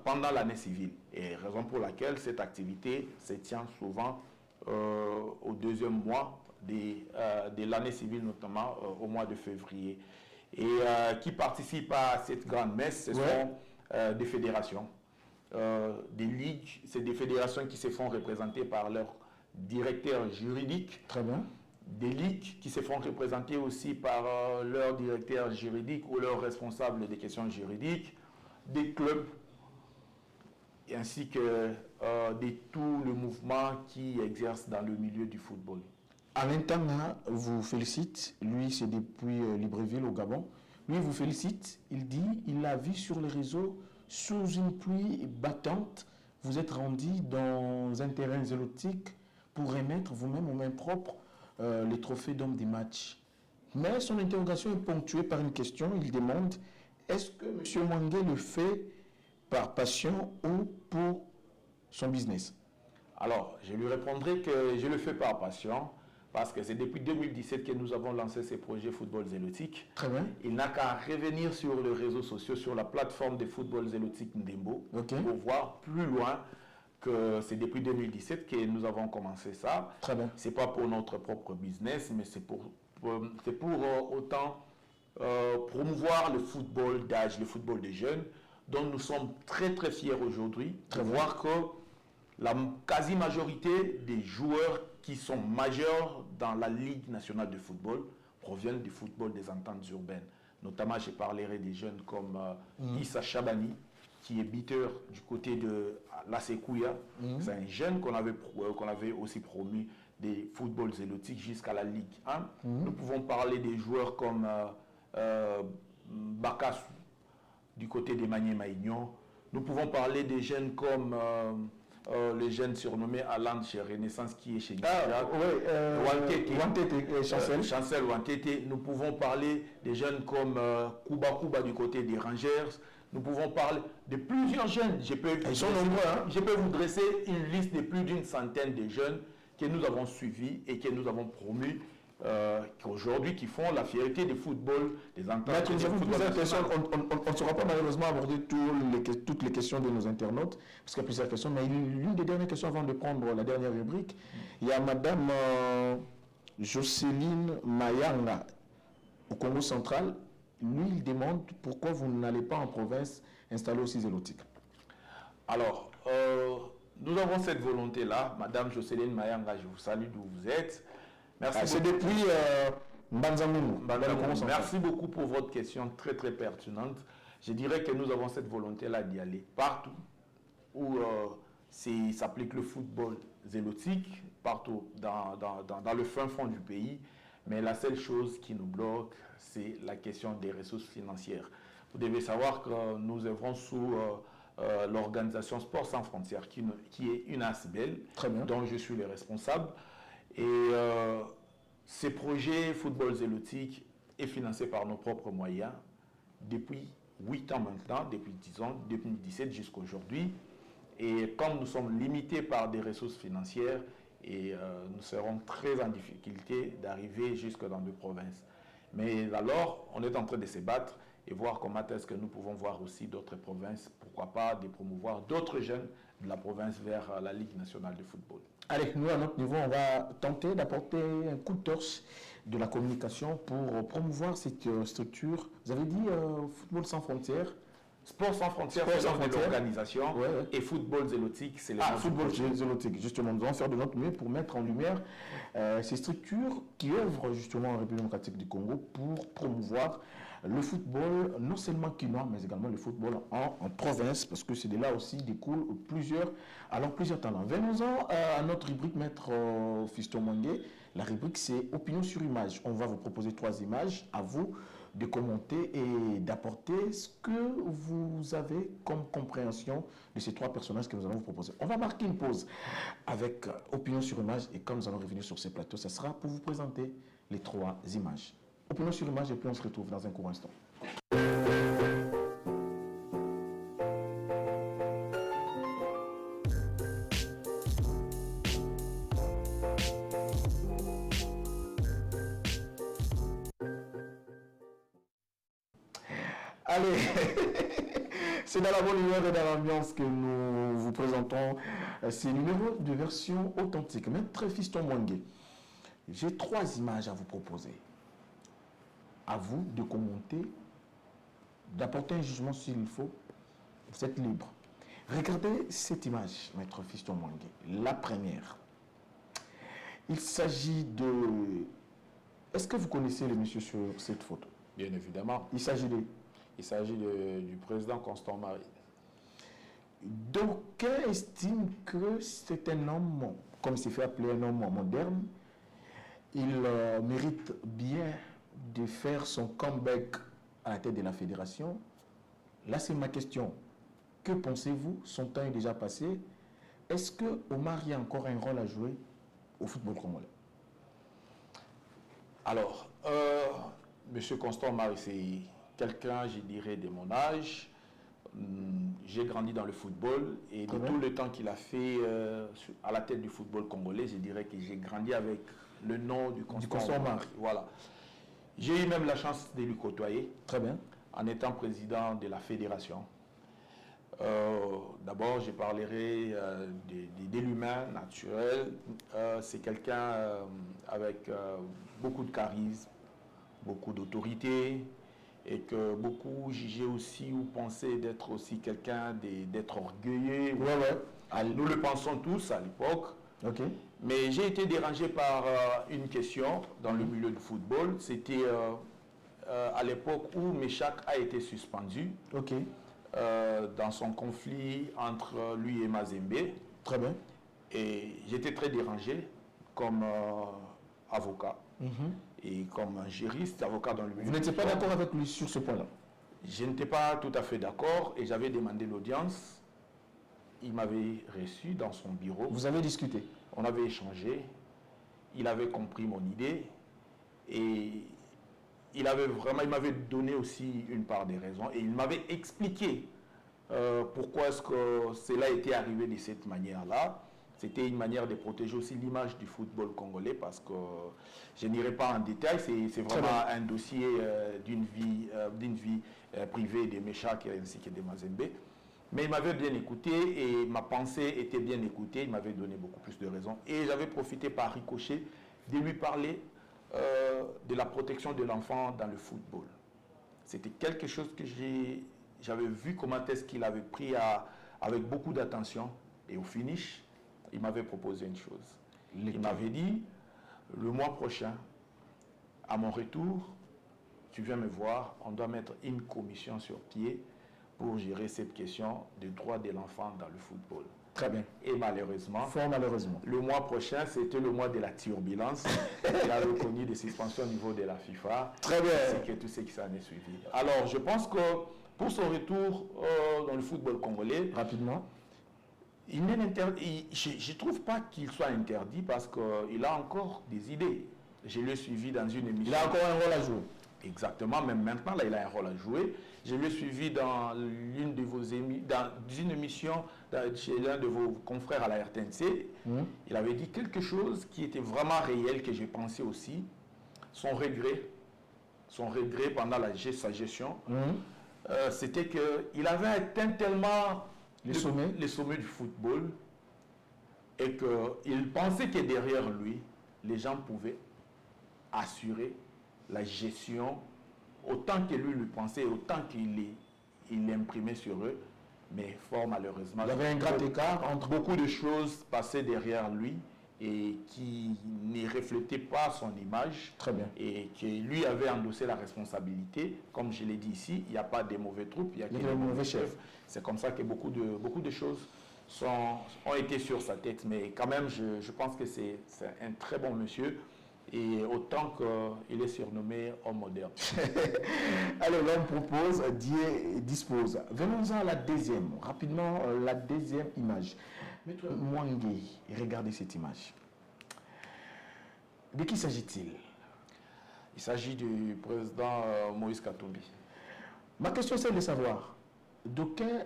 pendant l'année civile. Et raison pour laquelle cette activité se tient souvent au deuxième mois de l'année civile, notamment au mois de février. Et qui participent à cette grande messe, ce sont des fédérations, des ligues, c'est des fédérations qui se font représenter par leur directeur juridique. Très bien. Des ligues qui se font représenter aussi par leur directeur juridique ou leur responsable des questions juridiques, des clubs, ainsi que de tout le mouvement qui exerce dans le milieu du football. Alain Tanga vous félicite, lui c'est depuis Libreville au Gabon. Lui vous félicite, il dit, il l'a vu sur les réseaux, sous une pluie battante, vous êtes rendu dans un terrain zélotique pour remettre vous-même aux mains propres les trophées d'homme des matchs. Mais son interrogation est ponctuée par une question, il demande, est-ce que M. Mwangi le fait par passion ou pour son business? Alors, je lui répondrai que je le fais par passion, parce que c'est depuis 2017 que nous avons lancé ces projets football zélotique. Très bien. Il n'a qu'à revenir sur les réseaux sociaux, sur la plateforme de football zélotique Ndembo, pour voir plus loin que c'est depuis 2017 que nous avons commencé ça. Très bien. Ce n'est pas pour notre propre business, mais c'est pour autant promouvoir le football d'âge, le football des jeunes, dont nous sommes très très fiers aujourd'hui de voir que la quasi-majorité des joueurs qui sont majeurs dans la Ligue nationale de football proviennent du football des ententes urbaines. Notamment, je parlerai des jeunes comme Issa Chabani, qui est buteur du côté de la Sekouya. C'est un jeune qu'on avait aussi promu des footballs zélotiques jusqu'à la Ligue 1. Nous pouvons parler des joueurs comme Bakassou, du côté des Magné-Maïgnon. Nous pouvons parler des jeunes comme le jeune surnommé Alan chez Renaissance qui est chez Chancel Wantete. Nous pouvons parler des jeunes comme Kuba du côté des Rangers. Nous pouvons parler de plusieurs jeunes. Ils sont nombreux. Je peux vous dresser une liste de plus d'une centaine de jeunes que nous avons suivis et que nous avons promus. Aujourd'hui qui font la fierté du football, des ententes. On ne saura pas malheureusement aborder toutes les questions de nos internautes, parce qu'il y a plusieurs questions, mais l'une des dernières questions avant de prendre la dernière rubrique, il y a Madame Jocelyne Mayanga au Congo central. Lui, il demande pourquoi vous n'allez pas en province installer aussi zélotique. Alors, nous avons cette volonté-là. Madame Jocelyne Mayanga, je vous salue d'où vous êtes. Merci. C'est depuis Mbanzamounou. Merci beaucoup pour votre question très très pertinente. Je dirais que nous avons cette volonté-là d'y aller partout où s'applique le football zélotique partout dans le fin fond du pays. Mais la seule chose qui nous bloque, c'est la question des ressources financières. Vous devez savoir que nous œuvrons sous l'organisation Sport Sans Frontières, qui est une ASBL, dont je suis le responsable. Et ces projets football zélotique est financé par nos propres moyens depuis 8 ans maintenant, depuis 10 ans, 2017 jusqu'à aujourd'hui. Et comme nous sommes limités par des ressources financières, et nous serons très en difficulté d'arriver jusque dans les provinces. Mais alors, on est en train de se battre et voir comment est-ce que nous pouvons voir aussi d'autres provinces, pourquoi pas de promouvoir d'autres jeunes de la province vers la Ligue nationale de football. Allez, nous à notre niveau, on va tenter d'apporter un coup de torche de la communication pour promouvoir cette structure. Vous avez dit Football Sans Frontières. Sport Sans Frontières, c'est l'organisation, et football zélotique, c'est le football zélotique, justement. Nous allons faire de notre mieux pour mettre en lumière ces structures qui œuvrent justement en République démocratique du Congo pour promouvoir le football, non seulement quinois, mais également le football en province, parce que c'est de là aussi découlent plusieurs talents. Venons-en à notre rubrique, Maître Fiston Mwangue. La rubrique, c'est Opinion sur image. On va vous proposer 3 images, à vous de commenter et d'apporter ce que vous avez comme compréhension de ces 3 personnages que nous allons vous proposer. On va marquer une pause avec Opinion sur image, et comme nous allons revenir sur ces plateaux, ce sera pour vous présenter les 3 images. Opinion sur image, et puis on se retrouve dans un court instant. Allez, c'est dans la bonne humeur et dans l'ambiance que nous vous présentons ces numéros de version authentique. Maître Fiston Mwangue, j'ai 3 images à vous proposer. À vous de commenter, d'apporter un jugement s'il faut. Vous êtes libre. Regardez cette image, Maître Fiston Mwangue. La première. Il s'agit de... Est-ce que vous connaissez le monsieur sur cette photo? Bien évidemment. Il s'agit du président Constant Marie. D'aucuns estiment que c'est un homme, comme il s'est fait appeler un homme moderne. Il mérite bien de faire son comeback à la tête de la fédération. Là, c'est ma question. Que pensez-vous? Son temps est déjà passé. Est-ce que Omar y a encore un rôle à jouer au football congolais? Alors, M. Constant Marie, c'est quelqu'un, je dirais, de mon âge. J'ai grandi dans le football et de tout le temps qu'il a fait à la tête du football congolais, je dirais que j'ai grandi avec le nom du Constant Marie. Voilà. J'ai eu même la chance de lui côtoyer. Très bien. En étant président de la fédération. D'abord, je parlerai de l'humain naturel. C'est quelqu'un avec beaucoup de charisme, beaucoup d'autorité, et que beaucoup jugeaient aussi ou pensaient d'être aussi quelqu'un d'être orgueilleux. Nous le pensons tous à l'époque. Mais j'ai été dérangé par une question dans le milieu du football. C'était à l'époque où Méchac a été suspendu. Dans son conflit entre lui et Mazembe. Très bien. Et j'étais très dérangé comme avocat et comme un juriste, avocat dans le milieu. Vous n'étiez pas d'accord avec lui sur ce point-là? Je n'étais pas tout à fait d'accord et j'avais demandé l'audience. Il m'avait reçu dans son bureau. Vous avez discuté? On avait échangé. Il avait compris mon idée et il m'avait donné aussi une part des raisons et il m'avait expliqué pourquoi est-ce que cela était arrivé de cette manière-là. C'était une manière de protéger aussi l'image du football congolais parce que je n'irai pas en détail, c'est vraiment un dossier d'une vie privée de Méchac ainsi que de Mazembe. Mais il m'avait bien écouté et ma pensée était bien écoutée, il m'avait donné beaucoup plus de raisons. Et j'avais profité par ricochet de lui parler de la protection de l'enfant dans le football. C'était quelque chose que j'avais vu comment est-ce qu'il avait pris avec beaucoup d'attention. Et au finish, il m'avait proposé une chose. Il m'avait dit, le mois prochain, à mon retour, tu viens me voir, on doit mettre une commission sur pied pour gérer cette question des droits de l'enfant dans le football. Très bien. Et malheureusement, fort malheureusement, le mois prochain, c'était le mois de la turbulence. Il a reconnu des suspensions au niveau de la FIFA. Très bien. C'est que tout ce qui s'en est suivi. Alors, je pense que pour son retour dans le football congolais, rapidement, je ne trouve pas qu'il soit interdit parce qu'il a encore des idées. Je l'ai suivi dans une émission. Il a encore un rôle à jouer. Exactement, même maintenant, là, il a un rôle à jouer. Je l'ai suivi dans l'une de vos dans une émission chez l'un de vos confrères à la RTNC. Il avait dit quelque chose qui était vraiment réel, que j'ai pensé aussi. Son regret pendant sa gestion, c'était qu'il avait atteint tellement les sommets du football et qu'il pensait que derrière lui, les gens pouvaient assurer la gestion autant que lui le pensait, autant qu'il l'imprimait sur eux, mais fort malheureusement. Il y avait un grand écart entre beaucoup de choses passaient derrière lui et qui ne reflétaient pas son image. Très bien. Et que lui avait endossé la responsabilité. Comme je l'ai dit ici, il n'y a pas de mauvais troupes, il y a que des mauvais chefs. C'est comme ça que beaucoup de choses ont été sur sa tête. Mais quand même, je pense que c'est un très bon monsieur. Et autant qu'il est surnommé homme moderne. Alors l'homme propose, Dieu dispose. Venons-en à la deuxième. Rapidement, la deuxième image. Maître Mwangue, regardez cette image. De qui s'agit-il? Il s'agit du président Moïse Katumbi. Ma question c'est de savoir, d'aucuns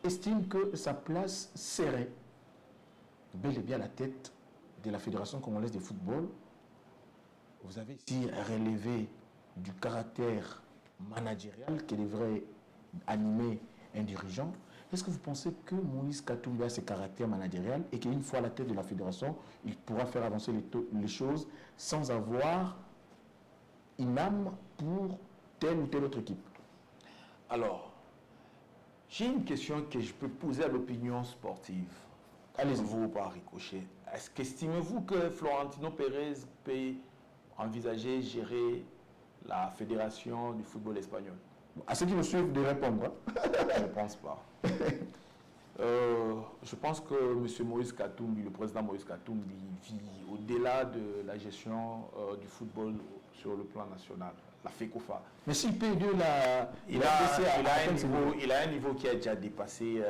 estiment que sa place serait bel et bien à la tête de la Fédération congolaise de football. Vous avez ici relevé du caractère managérial qui devrait animer un dirigeant. Est-ce que vous pensez que Moïse Katumbi a ce caractère managérial et qu'une fois à la tête de la fédération, il pourra faire avancer les choses sans avoir une âme pour telle ou telle autre équipe? Alors, j'ai une question que je peux poser à l'opinion sportive. Allez-y. Vous, par ricochet. Est-ce qu'estimez-vous que Florentino Pérez peut envisager gérer la fédération du football espagnol? À ceux qui me suivent de répondre. Je ne pense pas. Je pense que M. Moïse Katumbi, le président Moïse Katumbi, vit au-delà de la gestion du football sur le plan national, la FECOFA. Mais s'il peut il a un niveau qui a déjà dépassé.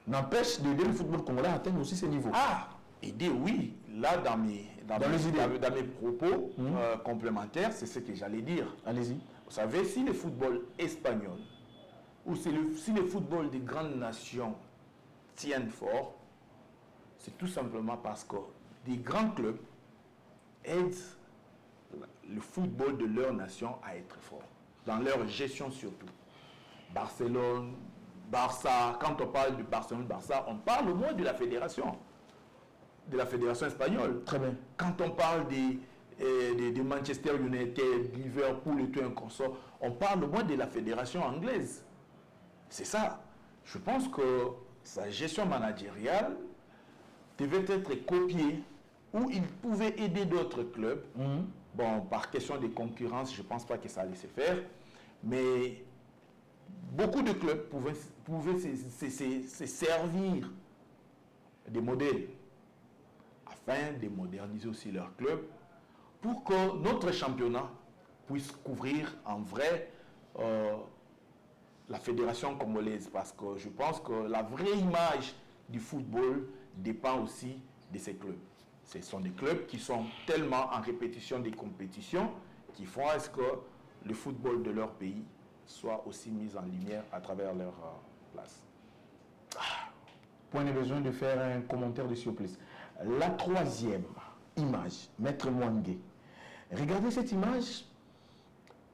N'empêche d'aider le football congolais à atteindre aussi ces niveaux. Ah, aider, oui. Là, dans mes propos complémentaires, c'est ce que j'allais dire. Allez-y. Vous savez, si le football espagnol ou si le football des grandes nations tiennent fort, c'est tout simplement parce que des grands clubs aident le football de leur nation à être fort, dans leur gestion surtout. Barcelone, Barça, quand on parle de Barcelone, Barça, on parle au moins de la fédération espagnole. Très bien. Quand on parle de Manchester United, Liverpool et tout un consort, on parle au moins de la fédération anglaise. C'est ça. Je pense que sa gestion managériale devait être copiée, où il pouvait aider d'autres clubs. Bon, par question de concurrence, je ne pense pas que ça allait se faire, mais beaucoup de clubs pouvaient se servir des modèles afin de moderniser aussi leur club pour que notre championnat puisse couvrir en vrai la fédération congolaise, parce que je pense que la vraie image du football dépend aussi de ces clubs. Ce sont des clubs qui sont tellement en répétition des compétitions qui font à ce que le football de leur pays soit aussi mis en lumière à travers leur place. Point de besoin de faire un commentaire de surprise. La troisième image, Maître Mwangue. Regardez cette image.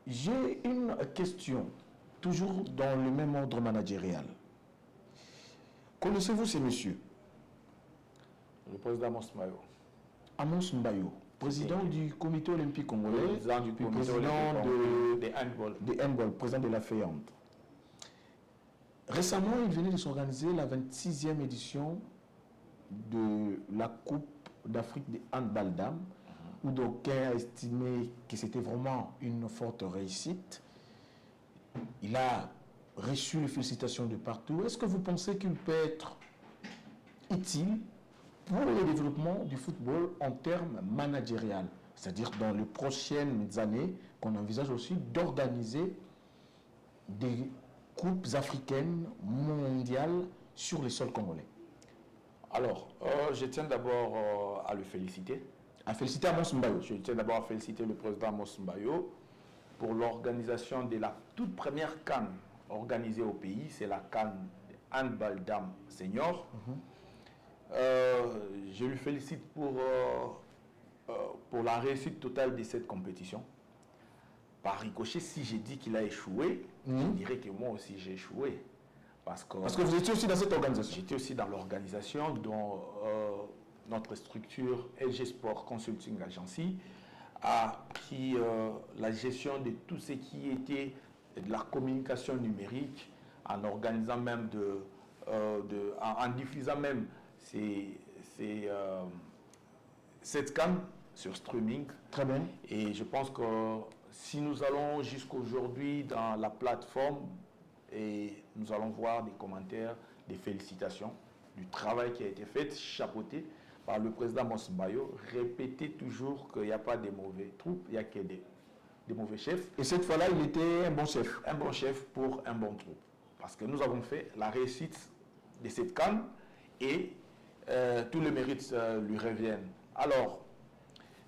J'ai une question, toujours dans le même ordre managérial. Connaissez-vous ces messieurs? Le président Amos Mbayo. Amos Mbayo, président du comité olympique congolais, président du comité de handball, président de la FEAND. Récemment, il venait de s'organiser la 26e édition de la Coupe d'Afrique de handball dames, où d'aucuns a estimé que c'était vraiment une forte réussite. Il a reçu les félicitations de partout. Est-ce que vous pensez qu'il peut être utile pour le développement du football en termes managériels? C'est-à-dire dans les prochaines années, qu'on envisage aussi d'organiser des coupes africaines, mondiales sur les sols congolais? Alors, je tiens d'abord à le féliciter. À féliciter Amos Mbayo. Je tiens d'abord à féliciter le président Amos Mbayo pour l'organisation de la toute première CAN organisée au pays. C'est la CAN Handball Dame Senior. Je lui félicite pour la réussite totale de cette compétition. Par ricochet, si j'ai dit qu'il a échoué, je dirais que moi aussi j'ai échoué. Parce que vous étiez aussi dans cette organisation. J'étais aussi dans l'organisation dont notre structure LG Sport Consulting Agency a pris la gestion de tout ce qui était de la communication numérique, en organisant même en diffusant même cette CAN sur streaming. Très bien. Et je pense que si nous allons jusqu'aujourd'hui dans la plateforme, et nous allons voir des commentaires, des félicitations du travail qui a été fait, chapeauté par le président Amos Mbayo, répéter toujours qu'il n'y a pas de mauvais troupes, il n'y a que des mauvais chefs. Et cette fois-là, il était un bon chef. Un bon chef pour un bon troupe. Parce que nous avons fait la réussite de cette CAN et tous les mérites lui reviennent. Alors,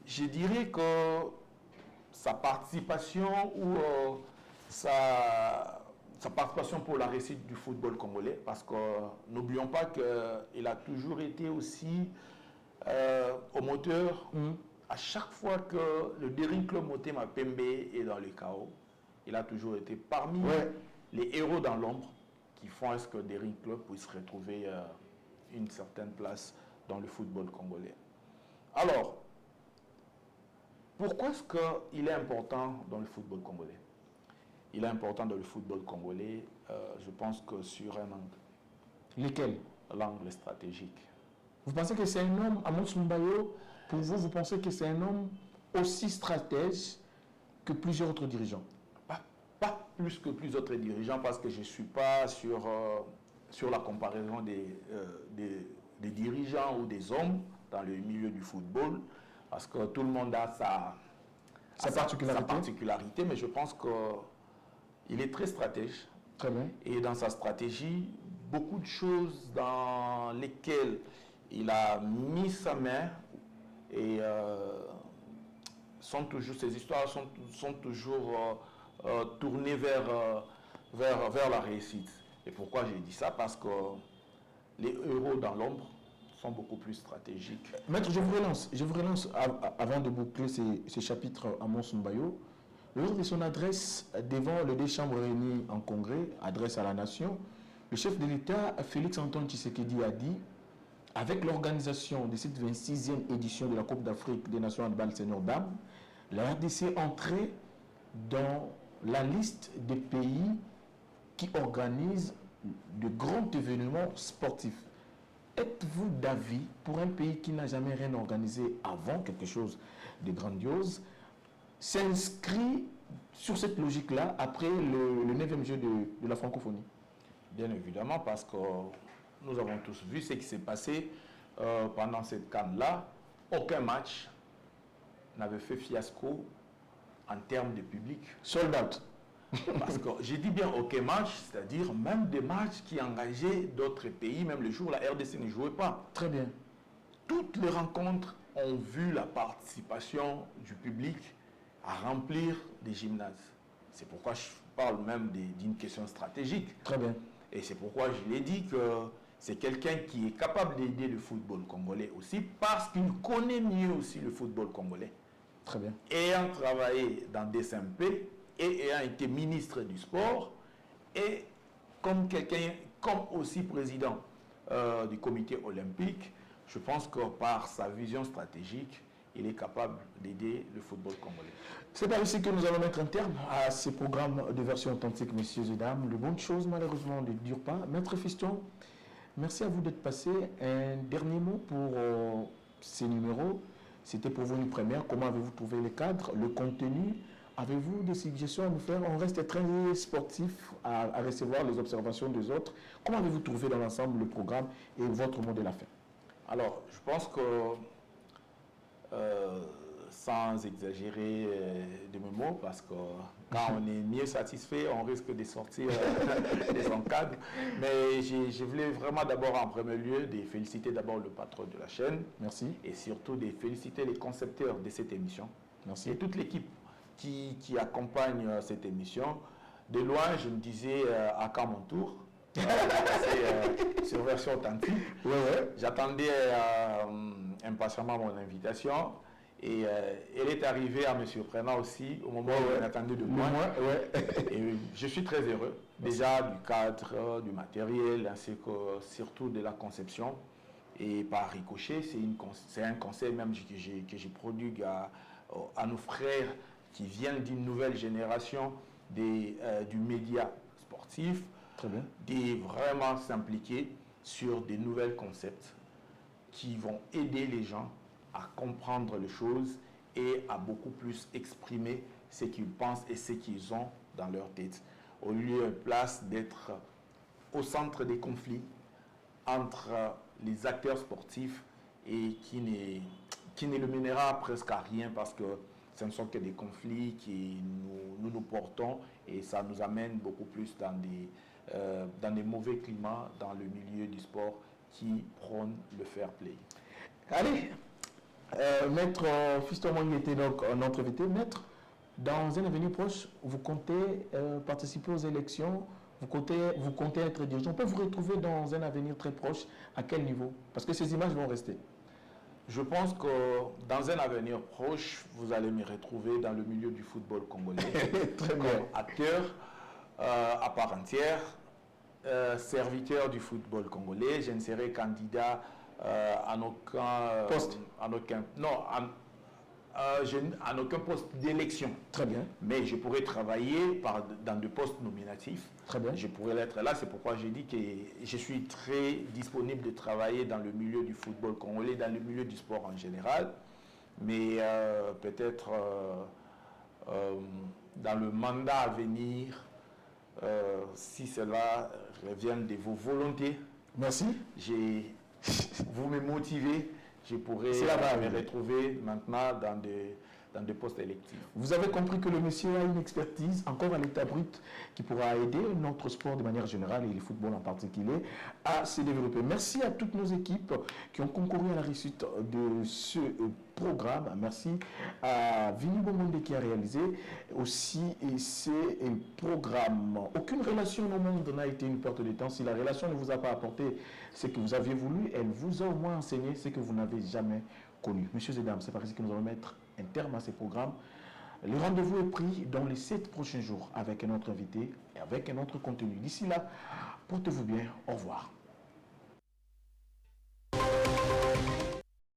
je dirais que sa participation ou sa participation pour la réussite du football congolais, parce que n'oublions pas qu'il a toujours été aussi au moteur. À chaque fois que le Daring Club Motema Pembe est dans le chaos, il a toujours été parmi les héros dans l'ombre qui font à ce que Daring Club puisse retrouver une certaine place dans le football congolais. Alors, pourquoi est-ce qu'il est important dans le football congolais? Il est important dans le football congolais, je pense que sur un angle. Lequel? L'angle stratégique. Vous pensez que c'est un homme, Amos Mbayo, pour vous, vous pensez que c'est un homme aussi stratège que plusieurs autres dirigeants? Pas plus que plusieurs autres dirigeants, parce que je ne suis pas sur la comparaison des dirigeants ou des hommes dans le milieu du football, parce que tout le monde a sa particularité, mais je pense qu'il est très stratège. Très bien. Et dans sa stratégie, beaucoup de choses dans lesquelles il a mis sa main et ces histoires sont toujours tournées vers la réussite. Et pourquoi j'ai dit ça? Parce que les héros dans l'ombre sont beaucoup plus stratégiques. Maître, je vous relance avant de boucler ces chapitres à Amos Mbayo. Lors de son adresse devant les deux chambres réunies en congrès, adresse à la nation, le chef de l'État, Félix Antoine Tshisekedi, a dit: avec l'organisation de cette 26e édition de la Coupe d'Afrique des Nations Handball Senior Dames, la RDC entrait dans la liste des pays qui organisent de grands événements sportifs. Êtes-vous d'avis, pour un pays qui n'a jamais rien organisé avant, quelque chose de grandiose, s'inscrit sur cette logique-là après le 9e jeu de la francophonie? Bien évidemment, parce que nous avons tous vu ce qui s'est passé pendant cette CAN-là. Aucun match n'avait fait fiasco en termes de public. Sold out. Parce que j'ai dit bien aucun match, c'est-à-dire même des matchs qui engageaient d'autres pays, même le jour où la RDC ne jouait pas. Très bien. Toutes les rencontres ont vu la participation du public à remplir des gymnases. C'est pourquoi je parle même d'une question stratégique. Très bien. Et c'est pourquoi je l'ai dit que c'est quelqu'un qui est capable d'aider le football congolais aussi, parce qu'il connaît mieux aussi le football congolais. Très bien. Ayant travaillé dans DSMP et ayant été ministre du sport, et comme aussi président du comité olympique, je pense que par sa vision stratégique, il est capable d'aider le football congolais. C'est par ici que nous allons mettre un terme à ce programme de version authentique, messieurs et dames. Les bonnes choses, malheureusement, ne durent pas. Maître Fiston, merci à vous d'être passé. Un dernier mot pour ces numéros. C'était pour vous une première. Comment avez-vous trouvé les cadres, le contenu? Avez-vous des suggestions à nous faire? On reste très sportif à recevoir les observations des autres. Comment avez-vous trouvé dans l'ensemble le programme et votre mot de la fin? Alors, je pense que, sans exagérer de mes mots, parce que quand on est mieux satisfait, on risque de sortir des encadres. Mais je voulais vraiment d'abord, en premier lieu, de féliciter d'abord le patron de la chaîne. Merci. Et surtout de féliciter les concepteurs de cette émission. Merci. Et toute l'équipe qui accompagne cette émission. De loin, je me disais à quand mon tour sur version authentique. J'attendais impatiemment mon invitation. Et elle est arrivée à me surprendre aussi au moment où on attendait de moi. Et je suis très heureux déjà du cadre, du matériel, ainsi que surtout de la conception. Et par ricochet, c'est un conseil même que j'ai produit à nos frères qui viennent d'une nouvelle génération du média sportif, de vraiment s'impliquer sur des nouvelles concepts qui vont aider les gens à comprendre les choses et à beaucoup plus exprimer ce qu'ils pensent et ce qu'ils ont dans leur tête, au lieu place d'être au centre des conflits entre les acteurs sportifs et qui ne le mènera presque à rien parce que ce ne sont que des conflits qui nous portons et ça nous amène beaucoup plus dans des mauvais climats dans le milieu du sport qui prône le fair play. Allez, Maître Fiston Mwangi était donc notre invité. Maître, dans un avenir proche, vous comptez participer aux élections, vous comptez être dirigeant. On peut vous retrouver dans un avenir très proche. À quel niveau? Parce que ces images vont rester. Je pense que dans un avenir proche, vous allez me retrouver dans le milieu du football congolais comme acteur à part entière, serviteur du football congolais. Je ne serai candidat à aucun poste, en aucun poste d'élection. Très bien. Mais je pourrais travailler dans des postes nominatifs. Très bien. Je pourrais l'être là. C'est pourquoi j'ai dit que je suis très disponible de travailler dans le milieu du football congolais, dans le milieu du sport en général. Mais peut-être dans le mandat à venir, si cela revient de vos volontés. Merci. Vous me motivez. Je pourrais me retrouver maintenant dans des postes électifs. Vous avez compris que le monsieur a une expertise encore à l'état brut qui pourra aider notre sport de manière générale et le football en particulier à se développer. Merci à toutes nos équipes qui ont concouru à la réussite de ce programme. Merci à Vini Bomonde qui a réalisé aussi ces programmes. Aucune relation au monde n'a été une perte de temps. Si la relation ne vous a pas apporté ce que vous aviez voulu, elle vous a au moins enseigné ce que vous n'avez jamais connu. Messieurs et dames, c'est par ici que nous allons mettre un terme à ces programmes. Le rendez-vous est pris dans les 7 prochains jours avec un autre invité et avec un autre contenu. D'ici là, portez-vous bien. Au revoir.